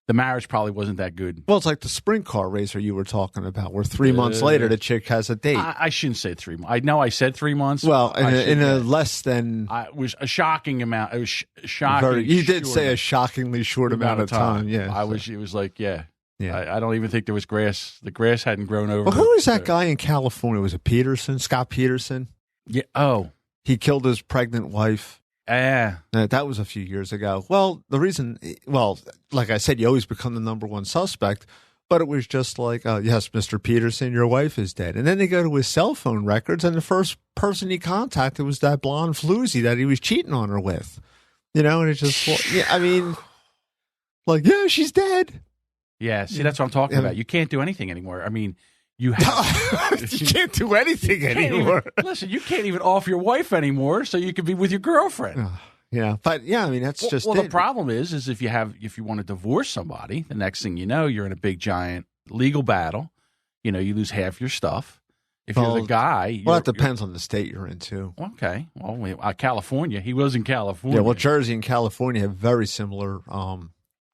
The marriage probably wasn't that good. Well, it's like the sprint car racer you were talking about, where 3 months later the chick has a date. I shouldn't say 3 months. I know I said 3 months. Well, in a less than. It was a shocking amount. It was shocking. You did say a shockingly short amount of time. Yeah. It was like, yeah. Yeah. I don't even think there was grass. The grass hadn't grown over. Well, who was that guy in California? Was it Peterson? Scott Peterson? Yeah. Oh. He killed his pregnant wife. Yeah. That was a few years ago. Well, like I said, you always become the number one suspect, but it was just like, yes, Mr. Peterson, your wife is dead. And then they go to his cell phone records, and the first person he contacted was that blonde floozy that he was cheating on her with. And it's just, she's dead. Yeah, see, that's what I'm talking about. You can't do anything anymore. I mean, you can't do anything anymore. Listen, you can't even off your wife anymore, so you can be with your girlfriend. Yeah, but that's just the problem is if you want to divorce somebody, the next thing you know, you're in a big giant legal battle. You lose half your stuff. If you're the guy, it depends on the state you're in too. Okay, well, California, he was in California. Yeah, well, Jersey and California have very similar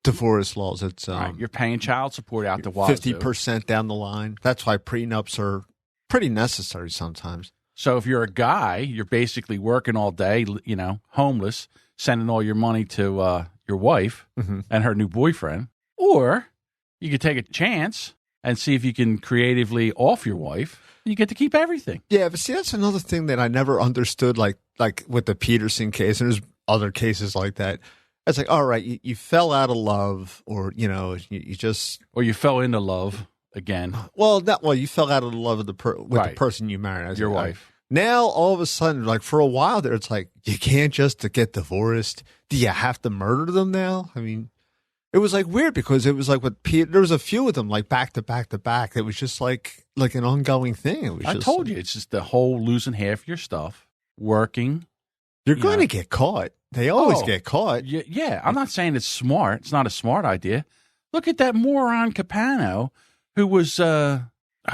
divorce laws. It's right. You're paying child support out the wazoo. 50% down the line. That's why prenups are pretty necessary sometimes. So if you're a guy, you're basically working all day, homeless, sending all your money to your wife and her new boyfriend, or you could take a chance and see if you can creatively off your wife. And you get to keep everything. Yeah, but see, that's another thing that I never understood. Like with the Peterson case, and there's other cases like that. It's like, all right, you fell out of love, or you just, or you fell into love again. Well, you fell out of love with the person you married, your wife. Now all of a sudden, like for a while there, it's like you can't just get divorced. Do you have to murder them now? I mean, it was like weird because it was like there was a few of them like back to back to back. It was just like an ongoing thing. It was. I told you, it's just the whole losing half your stuff, working. You're going to get caught. They always get caught. Yeah, I'm not saying it's smart. It's not a smart idea. Look at that moron Capano, who was, what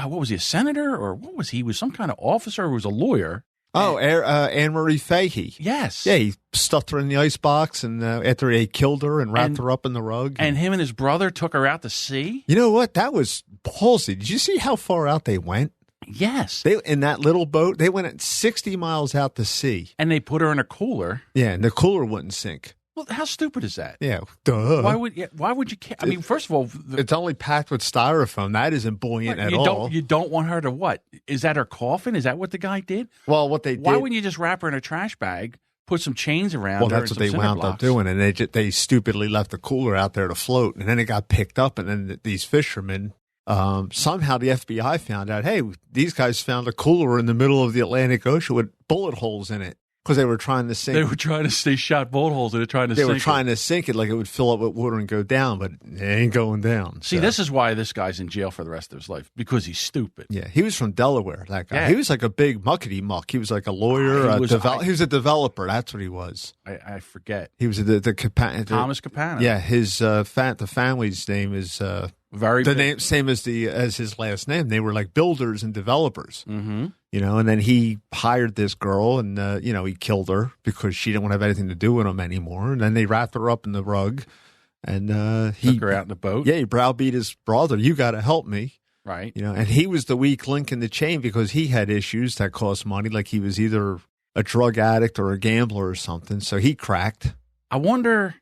was he, a senator? Or what was he? He was some kind of officer who was a lawyer. Oh, Anne-Marie Fahey. Yes. Yeah, he stuffed her in the icebox, and after he killed her and wrapped her up in the rug. And him and his brother took her out to sea? You know what? That was ballsy. Did you see how far out they went? Yes. They in that little boat, they went at 60 miles out to sea. And they put her in a cooler. Yeah, and the cooler wouldn't sink. Well, how stupid is that? Yeah, duh. Why would you care? I mean, first of all, it's only packed with styrofoam. That isn't buoyant at all. You don't want her to what? Is that her coffin? Is that what the guy did? Well, what they did. Why wouldn't you just wrap her in a trash bag, put some chains around her? Well, that's what they wound up doing, and they stupidly left the cooler out there to float, and then it got picked up, and then these fishermen. Somehow the FBI found out, hey, these guys found a cooler in the middle of the Atlantic Ocean with bullet holes in it because they were trying to sink. They shot bullet holes. They were trying to sink it like it would fill up with water and go down, but it ain't going down. See, this is why this guy's in jail for the rest of his life, because he's stupid. Yeah, he was from Delaware, that guy. Yeah. He was like a big muckety muck. He was like a lawyer. He was a developer. That's what he was. I forget. He was Thomas Capana. Yeah, his the family's name is name same as his last name. They were like builders and developers. Mm-hmm. You know, and then he hired this girl, and he killed her because she didn't want to have anything to do with him anymore. And then they wrapped her up in the rug, and he took her out in the boat. Yeah, he browbeat his brother. You got to help me, right? You know, and he was the weak link in the chain because he had issues that cost money, like he was either a drug addict or a gambler or something. So he cracked. I wonder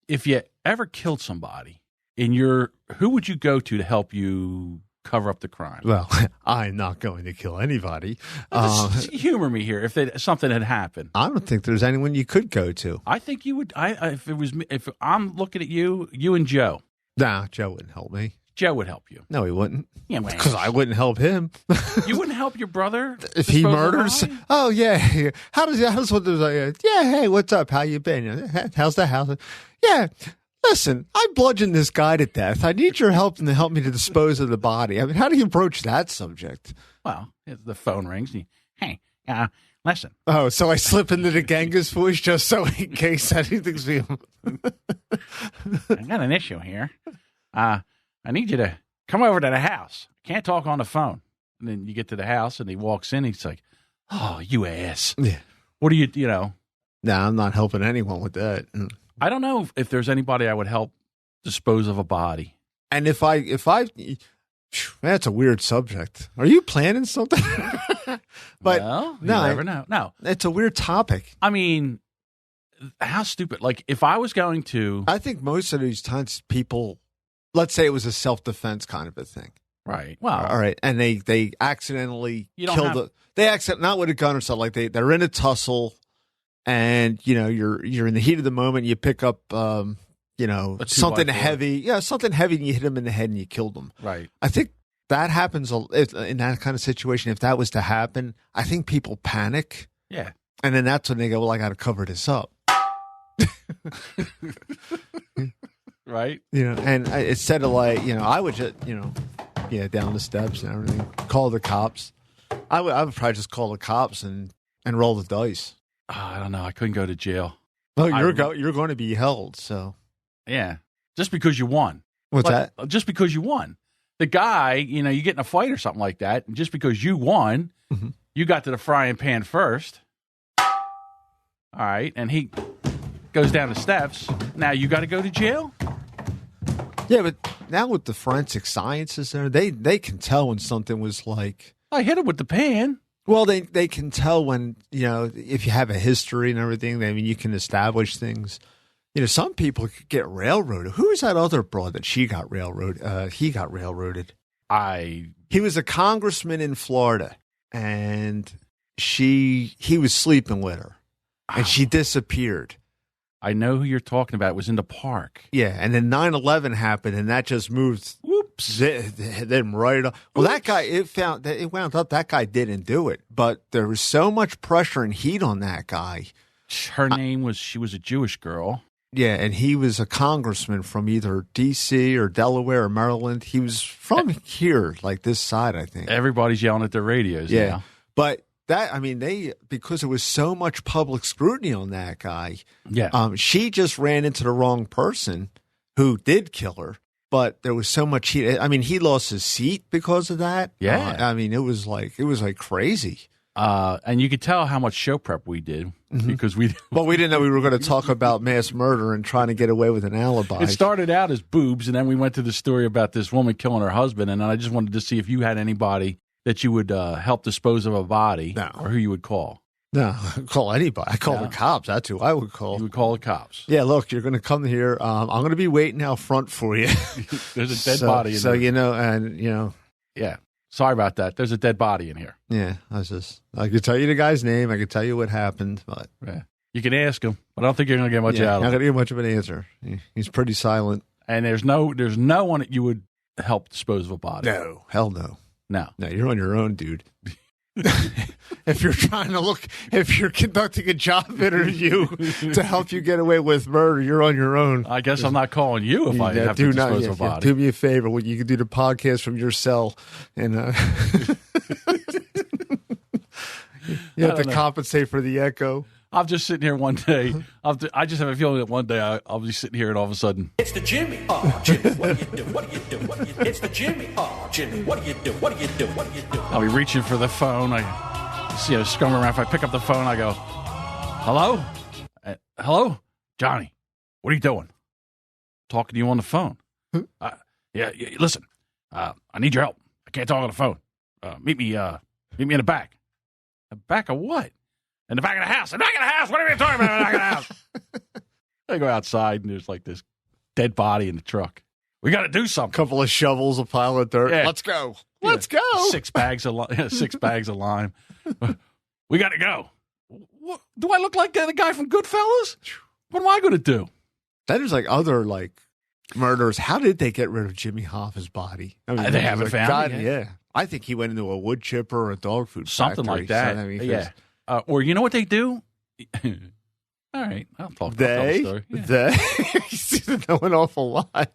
if you ever killed somebody who would you go to help you cover up the crime? Well, I'm not going to kill anybody. Humor me here. If something had happened, I don't think there's anyone you could go to. I think you would. If I'm looking at you and Joe. Nah, Joe wouldn't help me. Joe would help you. No, he wouldn't. Yeah, because I wouldn't help him. You wouldn't help your brother if he murders. Oh yeah. How's what there's like? Yeah, hey, what's up? How you been? How's the house? Yeah. Listen, I bludgeoned this guy to death. I need your help to help me to dispose of the body. I mean, how do you approach that subject? Well, the phone rings. And hey, listen. Oh, so I slip into the Genghis voice just so in case anything's being... I got an issue here. I need you to come over to the house. I can't talk on the phone. And then you get to the house, and he walks in. He's like, "Oh, you ass. Yeah. What do you know?" Nah, I'm not helping anyone with that. I don't know if there's anybody I would help dispose of a body. And if I, that's a weird subject. Are you planning something? But well, you never know. No, it's a weird topic. I mean, how stupid. Like, if I was going to, I think most of these times people, let's say it was a self-defense kind of a thing. Right. Well, all right. And they accidentally killed not with a gun or something, like they're in a tussle. And, you're in the heat of the moment. You pick up, something heavy. Yeah, something heavy, and you hit him in the head and you killed him. Right. I think that happens in that kind of situation. If that was to happen, I think people panic. Yeah. And then that's when they go, well, I got to cover this up. Right. And instead of I would just, down the steps and everything, call the cops. I would probably just call the cops and roll the dice. Oh, I don't know. I couldn't go to jail. Oh, you're going to be held. So yeah, just because you won. What's that? Just because you won. The guy, you get in a fight or something like that, and just because you won, mm-hmm. you got to the frying pan first. All right, and he goes down the steps. Now you got to go to jail. Yeah, but now with the forensic sciences there, they can tell when something was like. I hit him with the pan. Well, they can tell when, if you have a history and everything, you can establish things. Some people could get railroaded. Who was that other broad that she got railroaded? He got railroaded. He was a congressman in Florida, and he was sleeping with her, and she disappeared. I know who you're talking about. It was in the park. Yeah, and then 9/11 happened, and that just moved. Whoops! Them right up. Well, that guy. It wound up that guy didn't do it, but there was so much pressure and heat on that guy. Her name was. She was a Jewish girl. Yeah, and he was a congressman from either D.C. or Delaware or Maryland. He was from here, like this side, I think. Everybody's yelling at their radios. Yeah, now. But. Because there was so much public scrutiny on that guy. Yeah. She just ran into the wrong person who did kill her. But there was so much heat. He lost his seat because of that. Yeah. It was like crazy. And you could tell how much show prep we did because we. Well, we didn't know we were going to talk about mass murder and trying to get away with an alibi. It started out as boobs, and then we went to the story about this woman killing her husband, and I just wanted to see if you had anybody that you would help dispose of a body, or who you would call. No, I'd call anybody. I call the cops. That's who I would call. You would call the cops. Yeah, look, you're going to come here. I'm going to be waiting out front for you. There's a dead body in there. So, Yeah. Sorry about that. There's a dead body in here. Yeah, I could tell you the guy's name. I could tell you what happened. But yeah. You can ask him, but I don't think you're going to get much out of him. Not going to get much of an answer. He's pretty silent. And there's no one that you would help dispose of a body. No. Hell no. No. No, you're on your own, dude. If you're conducting a job interview to help you get away with murder, you're on your own. I guess I'm not calling you if I have to dispose of a body. Do me a favor. You can do the podcast from your cell, and you have to compensate for the echo. I'm just sitting here one day. I just have a feeling that one day I'll be sitting here and all of a sudden. It's the Jimmy. Oh, Jimmy, what do you do? What do you do? What do you do? It's the Jimmy. Oh, Jimmy, what do you do? What do you do? What do you do? I'll be reaching for the phone. I see a scrum around. If I pick up the phone, I go, hello? Hello? Johnny, what are you doing? Talking to you on the phone. Yeah, listen, I need your help. I can't talk on the phone. Meet me in the back. The back of what? In the back of the house. In the back of the house. What are you talking about in the back of the house? I go outside and there's like this dead body in the truck. We got to do something. Couple of shovels, a pile of dirt. Yeah. Let's go. Let's go. 6 bags of lime. We got to go. What, do I look like the guy from Goodfellas? What am I going to do? That is like other murders. How did they get rid of Jimmy Hoffa's body? I mean, they haven't found it yet. Yeah. I think he went into a wood chipper or a dog food something factory. Like that. So, I mean, yeah. Or you know what they do? All right, I'll talk about the story. They know an awful lot.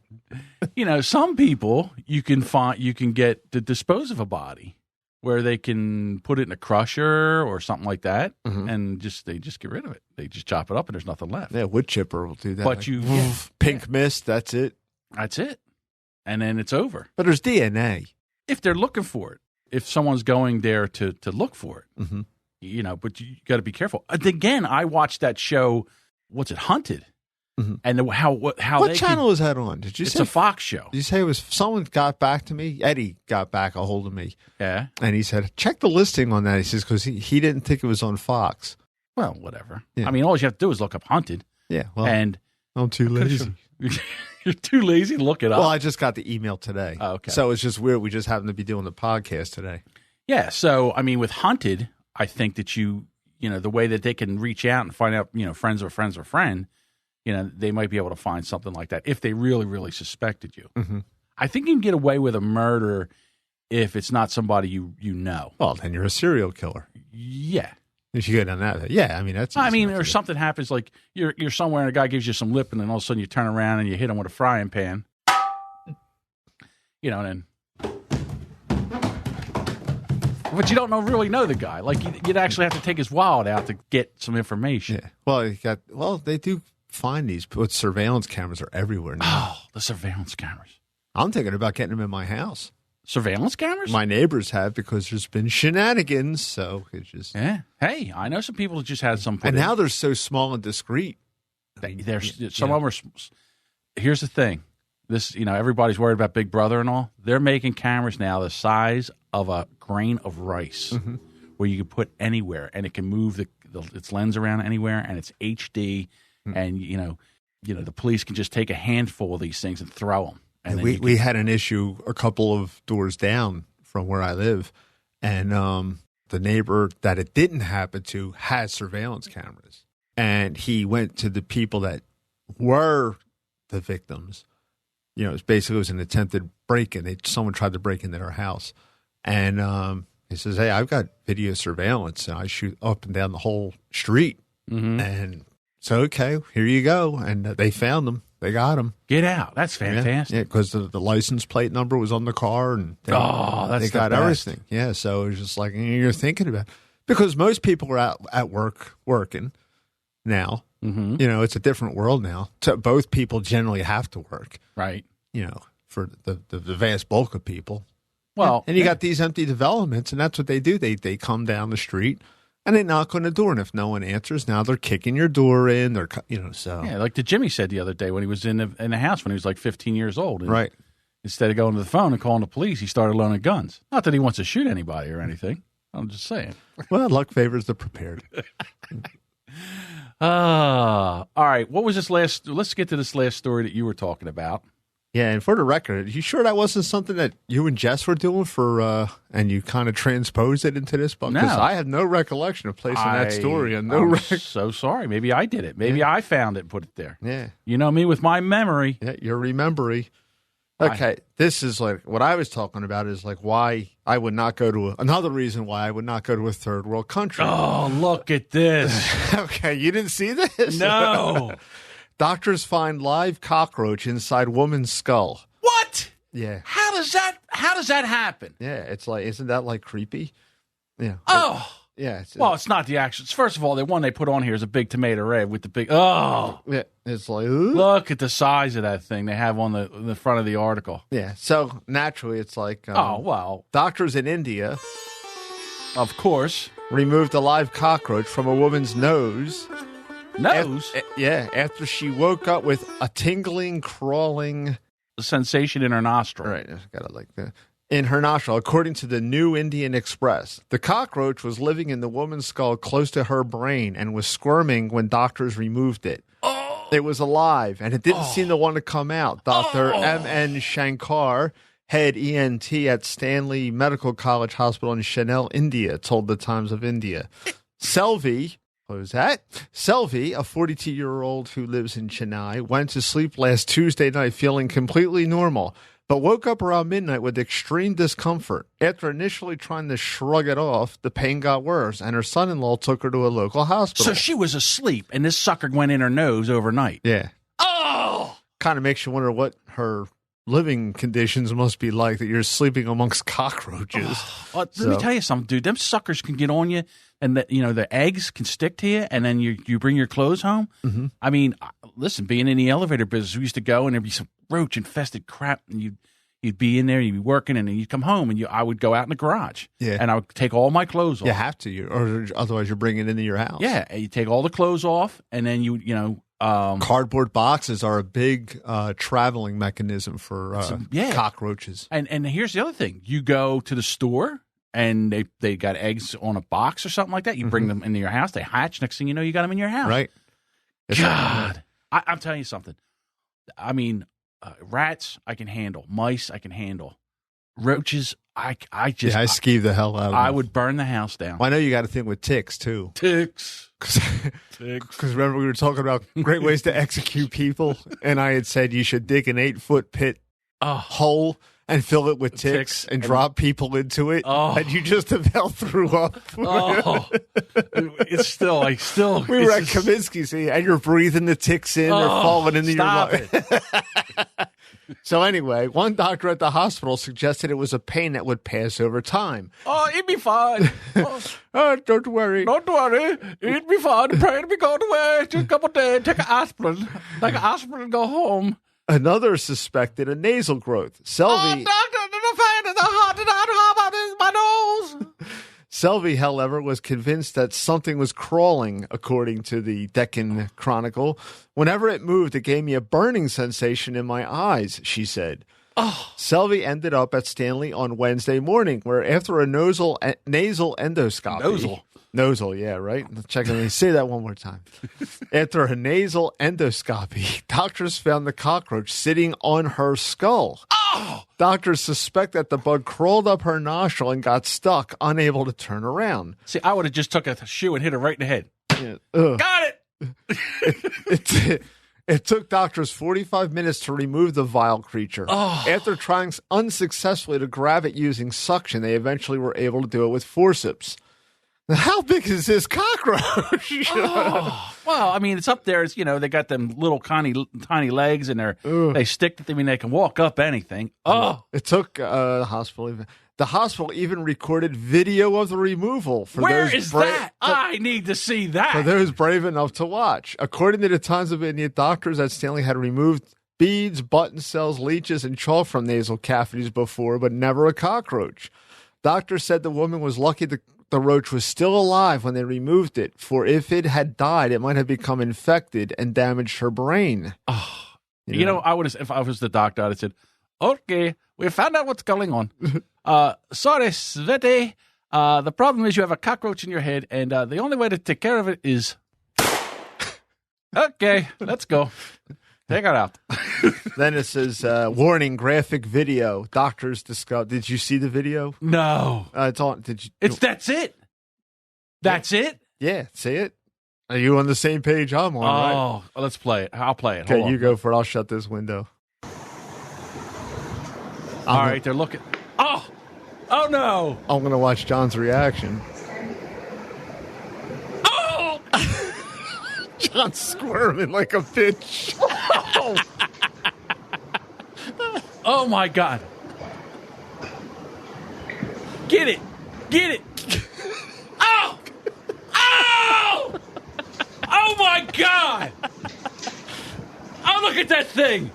Some people you can get to dispose of a body where they can put it in a crusher or something like that, and they just get rid of it. They just chop it up and there's nothing left. Yeah, wood chipper will do that. But pink mist, that's it. That's it, and then it's over. But there's DNA if they're looking for it. If someone's going there to look for it. Mm-hmm. But you got to be careful. Again, I watched that show. What's it? Hunted, and how what channel is that on? Did you say it's a Fox show? Did you say it was? Someone got back to me. Eddie got back a hold of me. Yeah, and he said check the listing on that. He says because he didn't think it was on Fox. Well, whatever. Yeah. I mean, all you have to do is look up Hunted. Yeah, well, and I'm too lazy. You're too lazy to look it up. Well, I just got the email today. Oh, okay, so it's just weird. We just happen to be doing the podcast today. Yeah. So I mean, with Hunted. I think that the way that they can reach out and find out, friends of a friend's a friend, they might be able to find something like that if they really, really suspected you. Mm-hmm. I think you can get away with a murder if it's not somebody you know. Well, then you're a serial killer. Yeah. If you get on that, yeah. I mean, that's. Or something happens like you're somewhere and a guy gives you some lip, and then all of a sudden you turn around and you hit him with a frying pan. And then. But you don't really know the guy. Like you'd actually have to take his wallet out to get some information. Yeah. Well, they do find these. But surveillance cameras are everywhere now. Oh, the surveillance cameras. I'm thinking about getting them in my house. Surveillance cameras? My neighbors have because there's been shenanigans. So it's just Hey, I know some people that just had some. And now they're so small and discreet. Some of them are. Here's the thing. This, everybody's worried about Big Brother and all. They're making cameras now the size of a grain of rice, where you can put anywhere, and it can move its lens around anywhere, and it's HD, and the police can just take a handful of these things and throw them. And we had an issue a couple of doors down from where I live, and the neighbor that it didn't happen to had surveillance cameras, and he went to the people that were the victims. It was an attempted break-in. Someone tried to break into their house. And he says, hey, I've got video surveillance, and I shoot up and down the whole street. Mm-hmm. And so, okay, here you go. And they found them. They got him. Get out. That's fantastic. Yeah, because the license plate number was on the car. And they got everything. Yeah, so it was just like, you're thinking about it. Because most people are out at work working now. Mm-hmm. It's a different world now. So both people generally have to work. Right. For the vast bulk of people. Well, and you got these empty developments, and that's what they do. They come down the street and they knock on the door, and if no one answers, now they're kicking your door in. They're so yeah, like the Jimmy said the other day when he was in the house when he was like 15 years old. And right. Instead of going to the phone and calling the police, he started loaning guns. Not that he wants to shoot anybody or anything. I'm just saying. Well, luck favors the prepared. All right. What was this last? Let's get to this last story that you were talking about. Yeah, and for the record, you sure that wasn't something that you and Jess were doing and you kind of transposed it into this book? No. Because I have no recollection of placing that story. I'm so sorry. Maybe I did it. Maybe I found it and put it there. Yeah. You know me with my memory. Yeah, you're remembering. Okay, this is like what I was talking about is like why I would not go to another reason why I would not go to a third world country. Oh, look at this. Okay, you didn't see this? No. Doctors find live cockroach inside woman's skull. What? Yeah. How does that happen? Yeah, it's like, isn't that like creepy? Yeah. Oh. Yeah. It's not the action. First of all, the one they put on here is a big tomato red with the big, oh. Yeah, it's like, look at the size of that thing they have on the front of the article. Yeah, so naturally it's like, doctors in India, of course, removed a live cockroach from a woman's nose. Nose? After she woke up with a tingling, crawling sensation in her nostril. Right, I got it like that. In her nostril, according to the New Indian Express. The cockroach was living in the woman's skull close to her brain and was squirming when doctors removed it. Oh. It was alive, and it didn't seem to want to come out. Dr. M.N. Shankar, head ENT at Stanley Medical College Hospital in Chennai, India, told the Times of India. Selvi, what was that? Selvi, a 42-year-old who lives in Chennai, went to sleep last Tuesday night feeling completely normal, but woke up around midnight with extreme discomfort. After initially trying to shrug it off, the pain got worse, and her son-in-law took her to a local hospital. So she was asleep, and this sucker went in her nose overnight. Yeah. Oh! Kind of makes you wonder what her living conditions must be like that you're sleeping amongst cockroaches. Let me tell you something, dude. Them suckers can get on you, and the eggs can stick to you, and then you bring your clothes home. Mm-hmm. I mean, listen, being in the elevator business, we used to go, and there'd be some roach-infested crap, and you'd be in there, you'd be working, and then you'd come home, and I would go out in the garage, and I would take all my clothes off. You have to, or otherwise you're bringing it into your house. Yeah, and you take all the clothes off, and then cardboard boxes are a big traveling mechanism for cockroaches. And here's the other thing: you go to the store, and they got eggs on a box or something like that. You bring them into your house, they hatch. Next thing you know, you got them in your house. Right? God, I'm telling you something. I mean, rats I can handle, mice I can handle, roaches I skeeve the hell out of them. I would burn the house down. Well, I know you got a thing with ticks too. Ticks. Because remember we were talking about great ways to execute people, and I had said you should dig an 8-foot pit hole and fill it with ticks and drop people into it, and you just about threw up. It's still we were at Kaminsky's, and you're breathing the ticks in, they're falling into your lungs. So anyway, one doctor at the hospital suggested it was a pain that would pass over time. Oh, it'd be fine. Don't worry. Don't worry. It'd be fine. The pain will be going away. Just a couple of days. Take an aspirin. Take an aspirin and go home. Another suspected a nasal growth. Selvi, doctor, the pain is hot and my nose. Selvi, however, was convinced that something was crawling, according to the Deccan Chronicle. Whenever it moved, it gave me a burning sensation in my eyes, she said. Selvi ended up at Stanley on Wednesday morning, where after a nasal endoscopy... Nasal, yeah, right? Check it. Let me say that one more time. After a nasal endoscopy, doctors found the cockroach sitting on her skull. Oh! Doctors suspect that the bug crawled up her nostril and got stuck, unable to turn around. See, I would have just took a shoe and hit her right in the head. Yeah. Got it! It took doctors 45 minutes to remove the vile creature. Oh. After trying unsuccessfully to grab it using suction, they eventually were able to do it with forceps. Now, how big is this cockroach? Well, I mean, it's up there. It's, they got them little tiny legs, and they stick to them. I mean, they can walk up anything. Oh, it took the hospital. The hospital even recorded video of the removal. Where is that? I need to see that. For those brave enough to watch. According to the Times of India, doctors at Stanley had removed beads, button cells, leeches, and chalk from nasal cavities before, but never a cockroach. Doctors said the woman was lucky the roach was still alive when they removed it, for if it had died, it might have become infected and damaged her brain. Oh, you know, I would have, if I was the doctor, I'd have said, okay, we found out what's going on. Sorry, Sveti. The problem is you have a cockroach in your head, and the only way to take care of it is... Okay, let's go. Take it out. Then it says, warning, graphic video. Doctors discuss. Did you see the video? No. It's on. Did you? That's it? That's it? Yeah, see it? Are you on the same page I'm on, right? Oh, let's play it. I'll play it. Okay, you go for it. I'll shut this window. All right, they're looking. Oh no. I'm going to watch John's reaction. Oh! John's squirming like a bitch. Oh, my God. Get it. Get it. Oh! Oh! Oh, my God. Oh, look at that thing.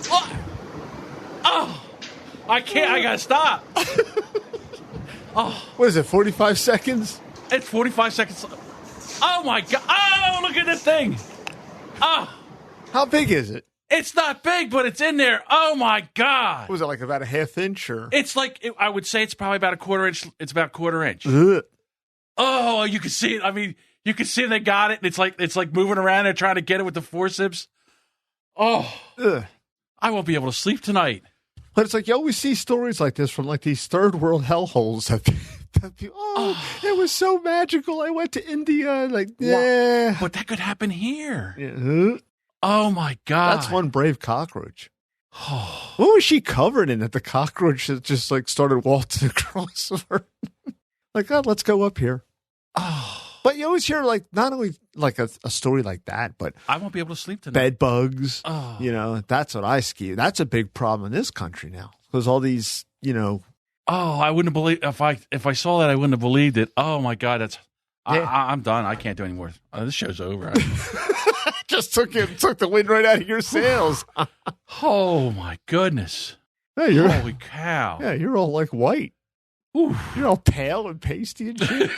What? Oh, I can't. I got to stop. Oh. What is it, 45 seconds? It's 45 seconds. Oh, my God. Oh, look at this thing. Oh. How big is it? It's not big, but it's in there. Oh, my God. What was it, like about a half inch? Or? It's like, I would say it's probably about a quarter inch. It's about a quarter inch. Ugh. Oh, you can see it. I mean, you can see they got it. And it's like moving around. They're trying to get it with the forceps. Oh, Ugh. I won't be able to sleep tonight. But it's like you always see stories like this from like these third world hellholes that people, it was so magical. I went to India. Like, yeah. But that could happen here. Yeah. Oh, my God. That's one brave cockroach. What was she covered in that the cockroach just like started waltzing across her? Like, oh, let's go up here. Oh. But you always hear like not only like a story like that, but I won't be able to sleep tonight. Bed bugs. Oh. You know, that's what I ski. That's a big problem in this country now because all these, you know. Oh, I wouldn't believe if I saw that. I wouldn't have believed it. Oh my God, that's. Yeah. I'm done. I can't do anymore. This show's over. Just took the wind right out of your sails. Oh my goodness! Hey, holy cow! Yeah, you're all like white. Ooh. You're all pale and pasty and shit.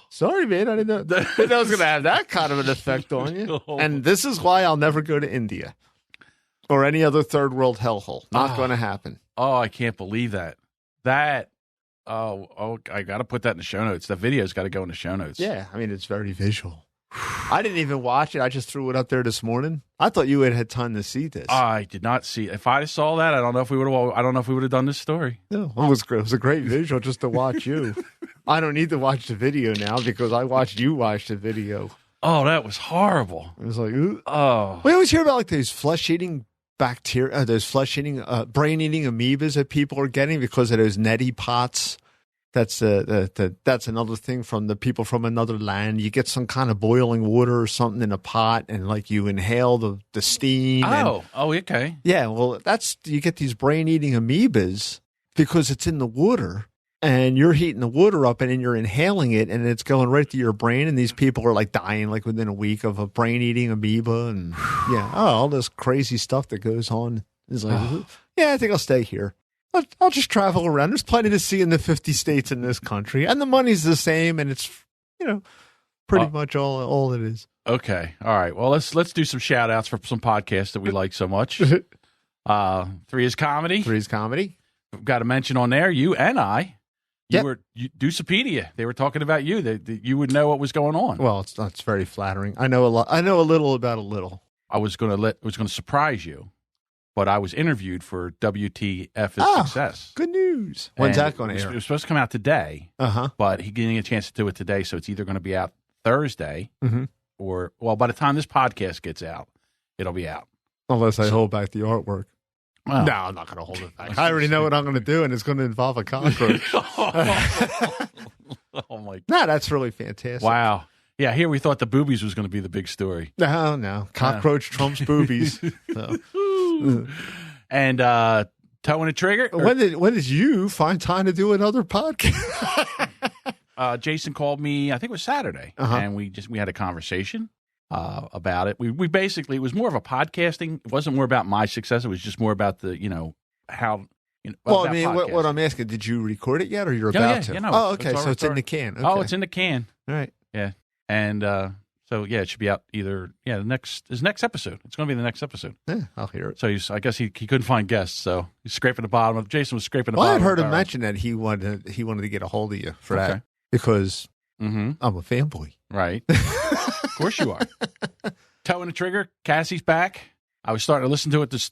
Sorry, man. I didn't know it was going to have that kind of an effect on you. And this is why I'll never go to India or any other third world hellhole. Not going to happen. Oh, I can't believe that. I got to put that in the show notes. The video's got to go in the show notes. Yeah, I mean, it's very visual. I didn't even watch it. I just threw it up there this morning. I thought you had time to see this. I did not see. If I saw that, I don't know if we would have done this story. No, it was great. It was a great visual just to watch you. I don't need to watch the video now because I watched you watch the video. Oh, that was horrible. It was like, oh. We always hear about like those flesh-eating bacteria, those flesh-eating, brain-eating amoebas that people are getting because of those neti pots. That's that's another thing from the people from another land. You get some kind of boiling water or something in a pot, and like you inhale the steam. Okay. Yeah, well, you get these brain-eating amoebas because it's in the water, and you're heating the water up, and then you're inhaling it, and it's going right to your brain. And these people are like dying like within a week of a brain-eating amoeba, and all this crazy stuff that goes on. It's like, I think I'll stay here. I'll just travel around. There's plenty to see in the 50 states in this country, and the money's the same, and it's pretty much all it is. Okay, all right. Well, let's do some shout outs for some podcasts that we like so much. 3 is Comedy. 3 is Comedy. We've got to mention on there you and I. Yep. Deucepedia. They were talking about you. That you would know what was going on. Well, it's very flattering. I know a lot. I know a little about a little. I was going to surprise you. But I was interviewed for WTF is Success. Good news. When's that going to air? It was supposed to come out today, but he didn't get a chance to do it today, so it's either going to be out Thursday or, by the time this podcast gets out, it'll be out. Unless I hold back the artwork. Well, no, I'm not going to hold it back. I already know what I'm going to do, and it's going to involve a cockroach. Oh, my God. No, that's really fantastic. Wow. Yeah, here we thought the boobies was going to be the big story. No. Cockroach trumps boobies. So. And Toe and a Trigger? When did you find time to do another podcast? Jason called me, I think it was Saturday, and we had a conversation about it. We basically, it was more of a podcasting. It wasn't more about my success. It was just more about the, how. Well, I mean, what I'm asking, did you record it yet, or you're about to? Oh, okay, so it's in the can. Okay. Oh, it's in the can. All right. Yeah, and it should be out either his next episode. It's going to be the next episode. Yeah, I'll hear it. So I guess he couldn't find guests, so he's scraping the bottom of. Jason was scraping the bottom. Well, I've heard him mention that he wanted to get a hold of you for that because I'm a fanboy. Right. Of course you are. Towing the trigger. Cassie's back. I was starting to listen to it this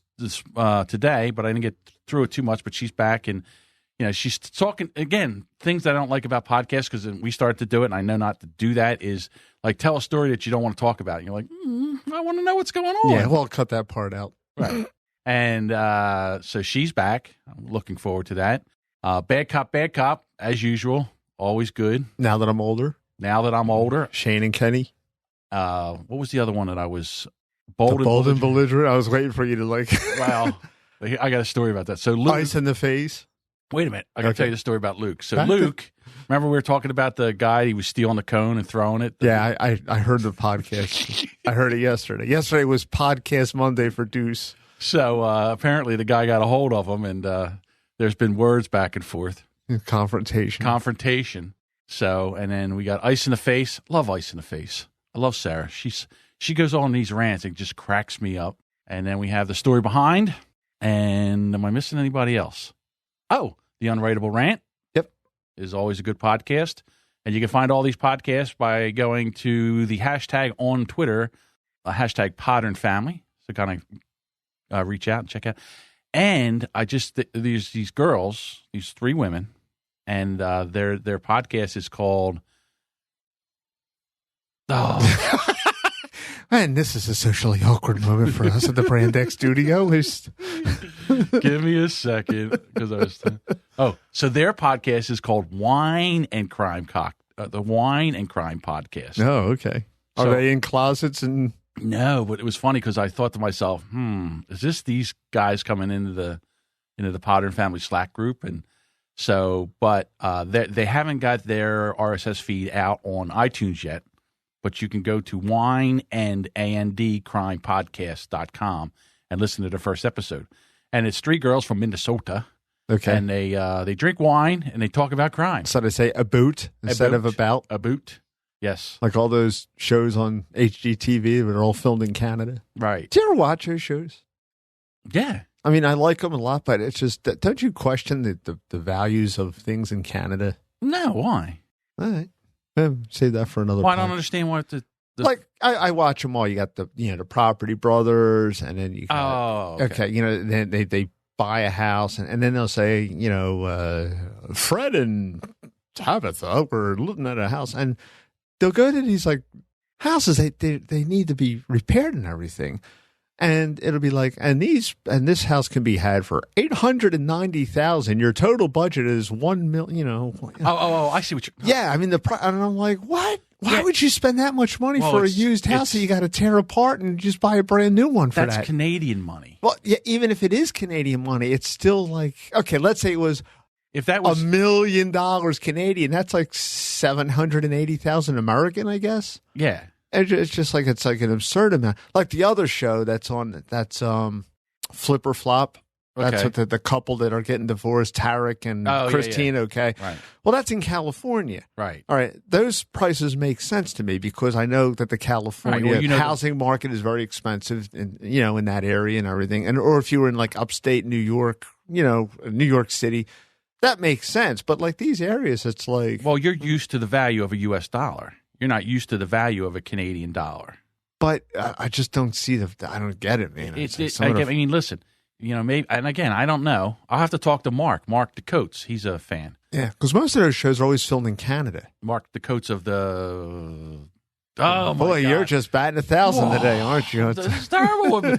today, but I didn't get through it too much. But she's back, and she's talking again things that I don't like about podcasts because we started to do it, and I know not to do that. Is like tell a story that you don't want to talk about. And you're like, I want to know what's going on. Yeah, well, cut that part out. Right. And so she's back. I'm looking forward to that. Bad cop, as usual. Always good. Now that I'm older. Shane and Kenny. What was the other one that I was? Bold and belligerent. I was waiting for you to like. Wow. I got a story about that. So Luke, ice in the face. Wait a minute. I got to tell you the story about Luke. So Luke, remember we were talking about the guy, he was stealing the cone and throwing it? Yeah, I heard the podcast. I heard it yesterday. Yesterday was Podcast Monday for Deuce. So apparently the guy got a hold of him, and there's been words back and forth. Confrontation. So, and then we got ice in the face. Love ice in the face. I love Sarah. She goes on these rants and just cracks me up. And then we have the story behind. And am I missing anybody else? Oh, the Unwritable Rant. Yep. Is always a good podcast. And you can find all these podcasts by going to the hashtag on Twitter, hashtag Podern Family. So kind of reach out and check out. And I just, these girls, these three women, and their podcast is called... Oh... And this is a socially awkward moment for us at the Brand X studio. Give me a second, because I was. So their podcast is called Wine and Crime the Wine and Crime Podcast. Oh, okay. Are they in closets and? No, but it was funny because I thought to myself, is this these guys coming into the Podern Family Slack group? And so, but they haven't got their RSS feed out on iTunes yet. But you can go to wineandcrimepodcast.com and listen to the first episode. And it's three girls from Minnesota. Okay. And they drink wine and they talk about crime. So they say a boot instead of about? A boot. Yes. Like all those shows on HGTV that are all filmed in Canada. Right. Do you ever watch those shows? Yeah. I mean, I like them a lot, but it's just, don't you question the values of things in Canada? No, why? All right. Save that for another. Well, I don't understand what the like. I watch them all. You got the Property Brothers, and then you got, okay. Then they buy a house, and then they'll say Fred and Tabitha were looking at a house, and they'll go to these like houses. They need to be repaired and everything. And it'll be like, and this house can be had for $890,000. Your total budget is $1 million. Oh, I see what you're. Yeah, I mean and I'm like, what? Why would you spend that much money for a used house that you got to tear apart and just buy a brand new one for that? That's Canadian money. Well, yeah, even if it is Canadian money, it's still like, okay, let's say it was. If that was $1 million Canadian, that's like $780,000 American, I guess. Yeah. It's just like it's like an absurd amount. Like the other show that's Flip or Flop. That's what the couple that are getting divorced, Tarek and Christine. Yeah. Okay, right. Well, that's in California. Right. All right. Those prices make sense to me because I know that the California housing market is very expensive, in that area and everything. Or if you were in like upstate New York, New York City, that makes sense. But like these areas, it's like, well, you're used to the value of a U.S. dollar. You're not used to the value of a Canadian dollar. But I just don't see I don't get it, man. I mean, listen, maybe, and again, I don't know. I'll have to talk to Mark DeCoates. He's a fan. Yeah, because most of those shows are always filmed in Canada. Mark DeCoates of the... Oh, boy, you're just batting 1,000 today, aren't you? It's terrible.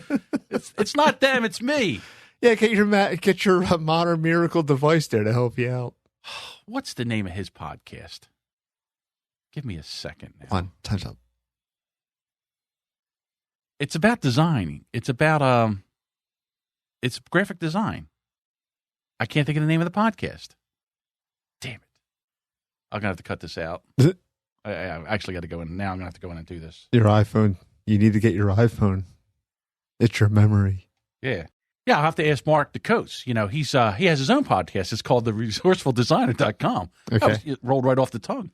It's not them, it's me. Yeah, get your Modern Miracle device there to help you out. What's the name of his podcast? Give me a second now. One, time's up. It's about designing. It's about it's graphic design. I can't think of the name of the podcast. Damn I'm gonna have to cut this out. I actually got to go in now. I'm gonna have to go in and do this. Your iPhone. You need to get your iPhone. It's your memory. Yeah. Yeah, I'll have to ask Mark DeCoates. You know, he has his own podcast. It's called theresourcefuldesigner.com. Okay. It rolled right off the tongue.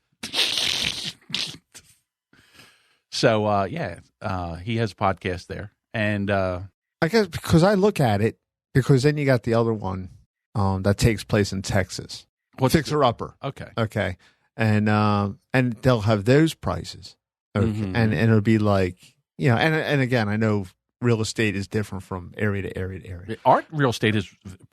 So, he has a podcast there. And I guess because I look at it, because then you got the other one that takes place in Texas. Fixer Upper. Okay. Okay. And they'll have those prices. Okay. Mm-hmm. And it'll be like, you know, and again, I know real estate is different from area to area to area. Our real estate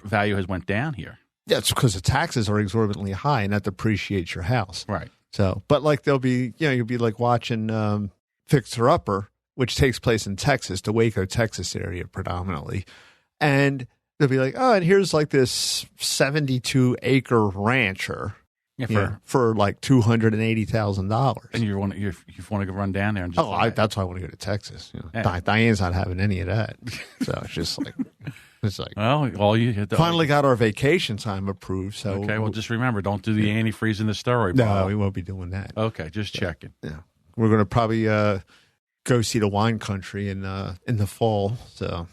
value has went down here. Yeah, it's because the taxes are exorbitantly high, and that depreciates your house. Right. So, but like there'll be, you know, you'll be like watching Fixer Upper, which takes place in Texas, the Waco, Texas area predominantly, and they'll be like, oh, and here's like this 72-acre rancher. Yeah, for like $280,000. And you want to run down there and just that's why I want to go to Texas. You know, yeah. Diane's not having any of that, so it's just like well, all you finally got our vacation time approved. So okay, well, just remember, don't do the antifreeze in the steroid No, bottle. we won't be doing that. Okay, just checking. Yeah, we're going to probably go see the wine country in the fall. So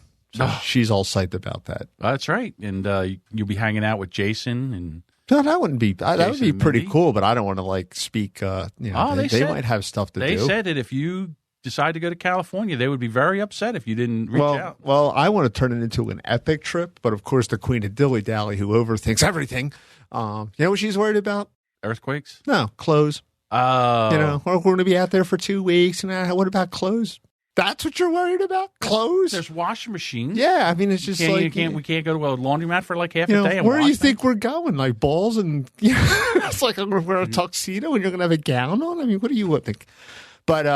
she's all psyched about that. That's right, and you'll be hanging out with Jason and. No, that wouldn't be. That would be pretty Mindy? Cool, but I don't want to like speak. You know, they might have stuff to do. They said that if you decide to go to California, they would be very upset if you didn't reach out. Well, I want to turn it into an epic trip, but of course, the Queen of Dilly Dally, who overthinks everything, you know what she's worried about? Earthquakes? No, clothes. Oh, You know, we're going to be out there for 2 weeks, and what about clothes? That's what you're worried about? Clothes? there's washing machines. Yeah, I mean, it's just we like can't go to a laundromat for like half you a know, day. And where do you wash them? think we're going? Like balls and it's like I'm going to wear a tuxedo and you're going to have a gown on. I mean, what do you think? But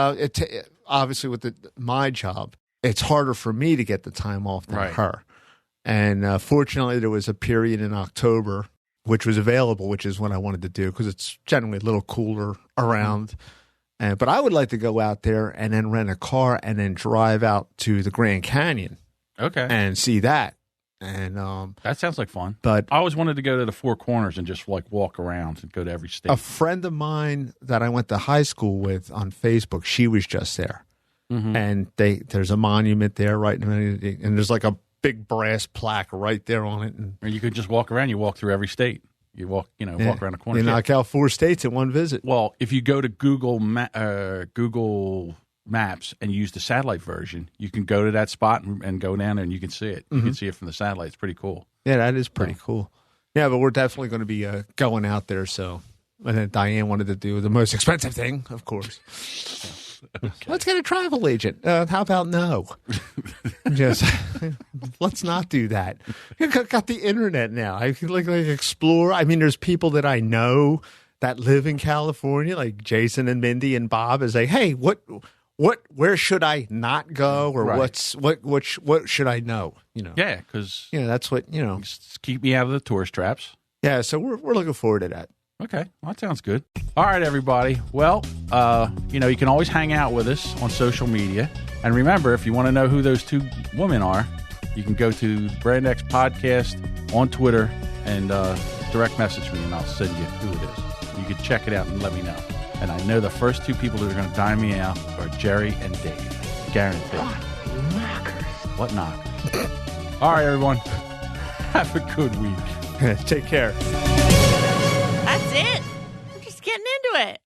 obviously with my job, it's harder for me to get the time off than her. And fortunately, there was a period in October which was available, which is what I wanted to do because it's generally a little cooler around. But I would like to go out there and then rent a car and then drive out to the Grand Canyon. Okay. And see that. And that sounds like fun. But I always wanted to go to the Four Corners and just like walk around and go to every state. a friend of mine that I went to high school with on Facebook, she was just there. Mm-hmm. And there's a monument there, right? And there's like a big brass plaque right there on it. And you could just walk around. You walk through every state. You walk around the corner. You knock out 4 states in one visit. Well, if you go to Google Maps and use the satellite version, you can go to that spot and go down there and you can see it. You can see it from the satellite. It's pretty cool. Yeah, that is pretty cool. Yeah, but we're definitely going to be going out there. So, and then Diane wanted to do the most expensive thing, of course. Okay. Let's get a travel agent. How about no? Just let's not do that. You got the internet now. I can like explore. I mean, there's people that I know that live in California, like Jason and Mindy and Bob, is like, hey, where should I not go, or what should I know? You know, yeah, because that's what just keep me out of the tourist traps. Yeah, so we're looking forward to that. Okay, well, that sounds good. All right, everybody. Well, you can always hang out with us on social media. And remember, if you want to know who those 2 women are, you can go to Brand X Podcast on Twitter and direct message me, and I'll send you who it is. You can check it out and let me know. And I know the first 2 people that are going to dime me out are Jerry and Dave. Guaranteed. What knockers? All right, everyone. Have a good week. Take care. That's it. I'm just getting into it.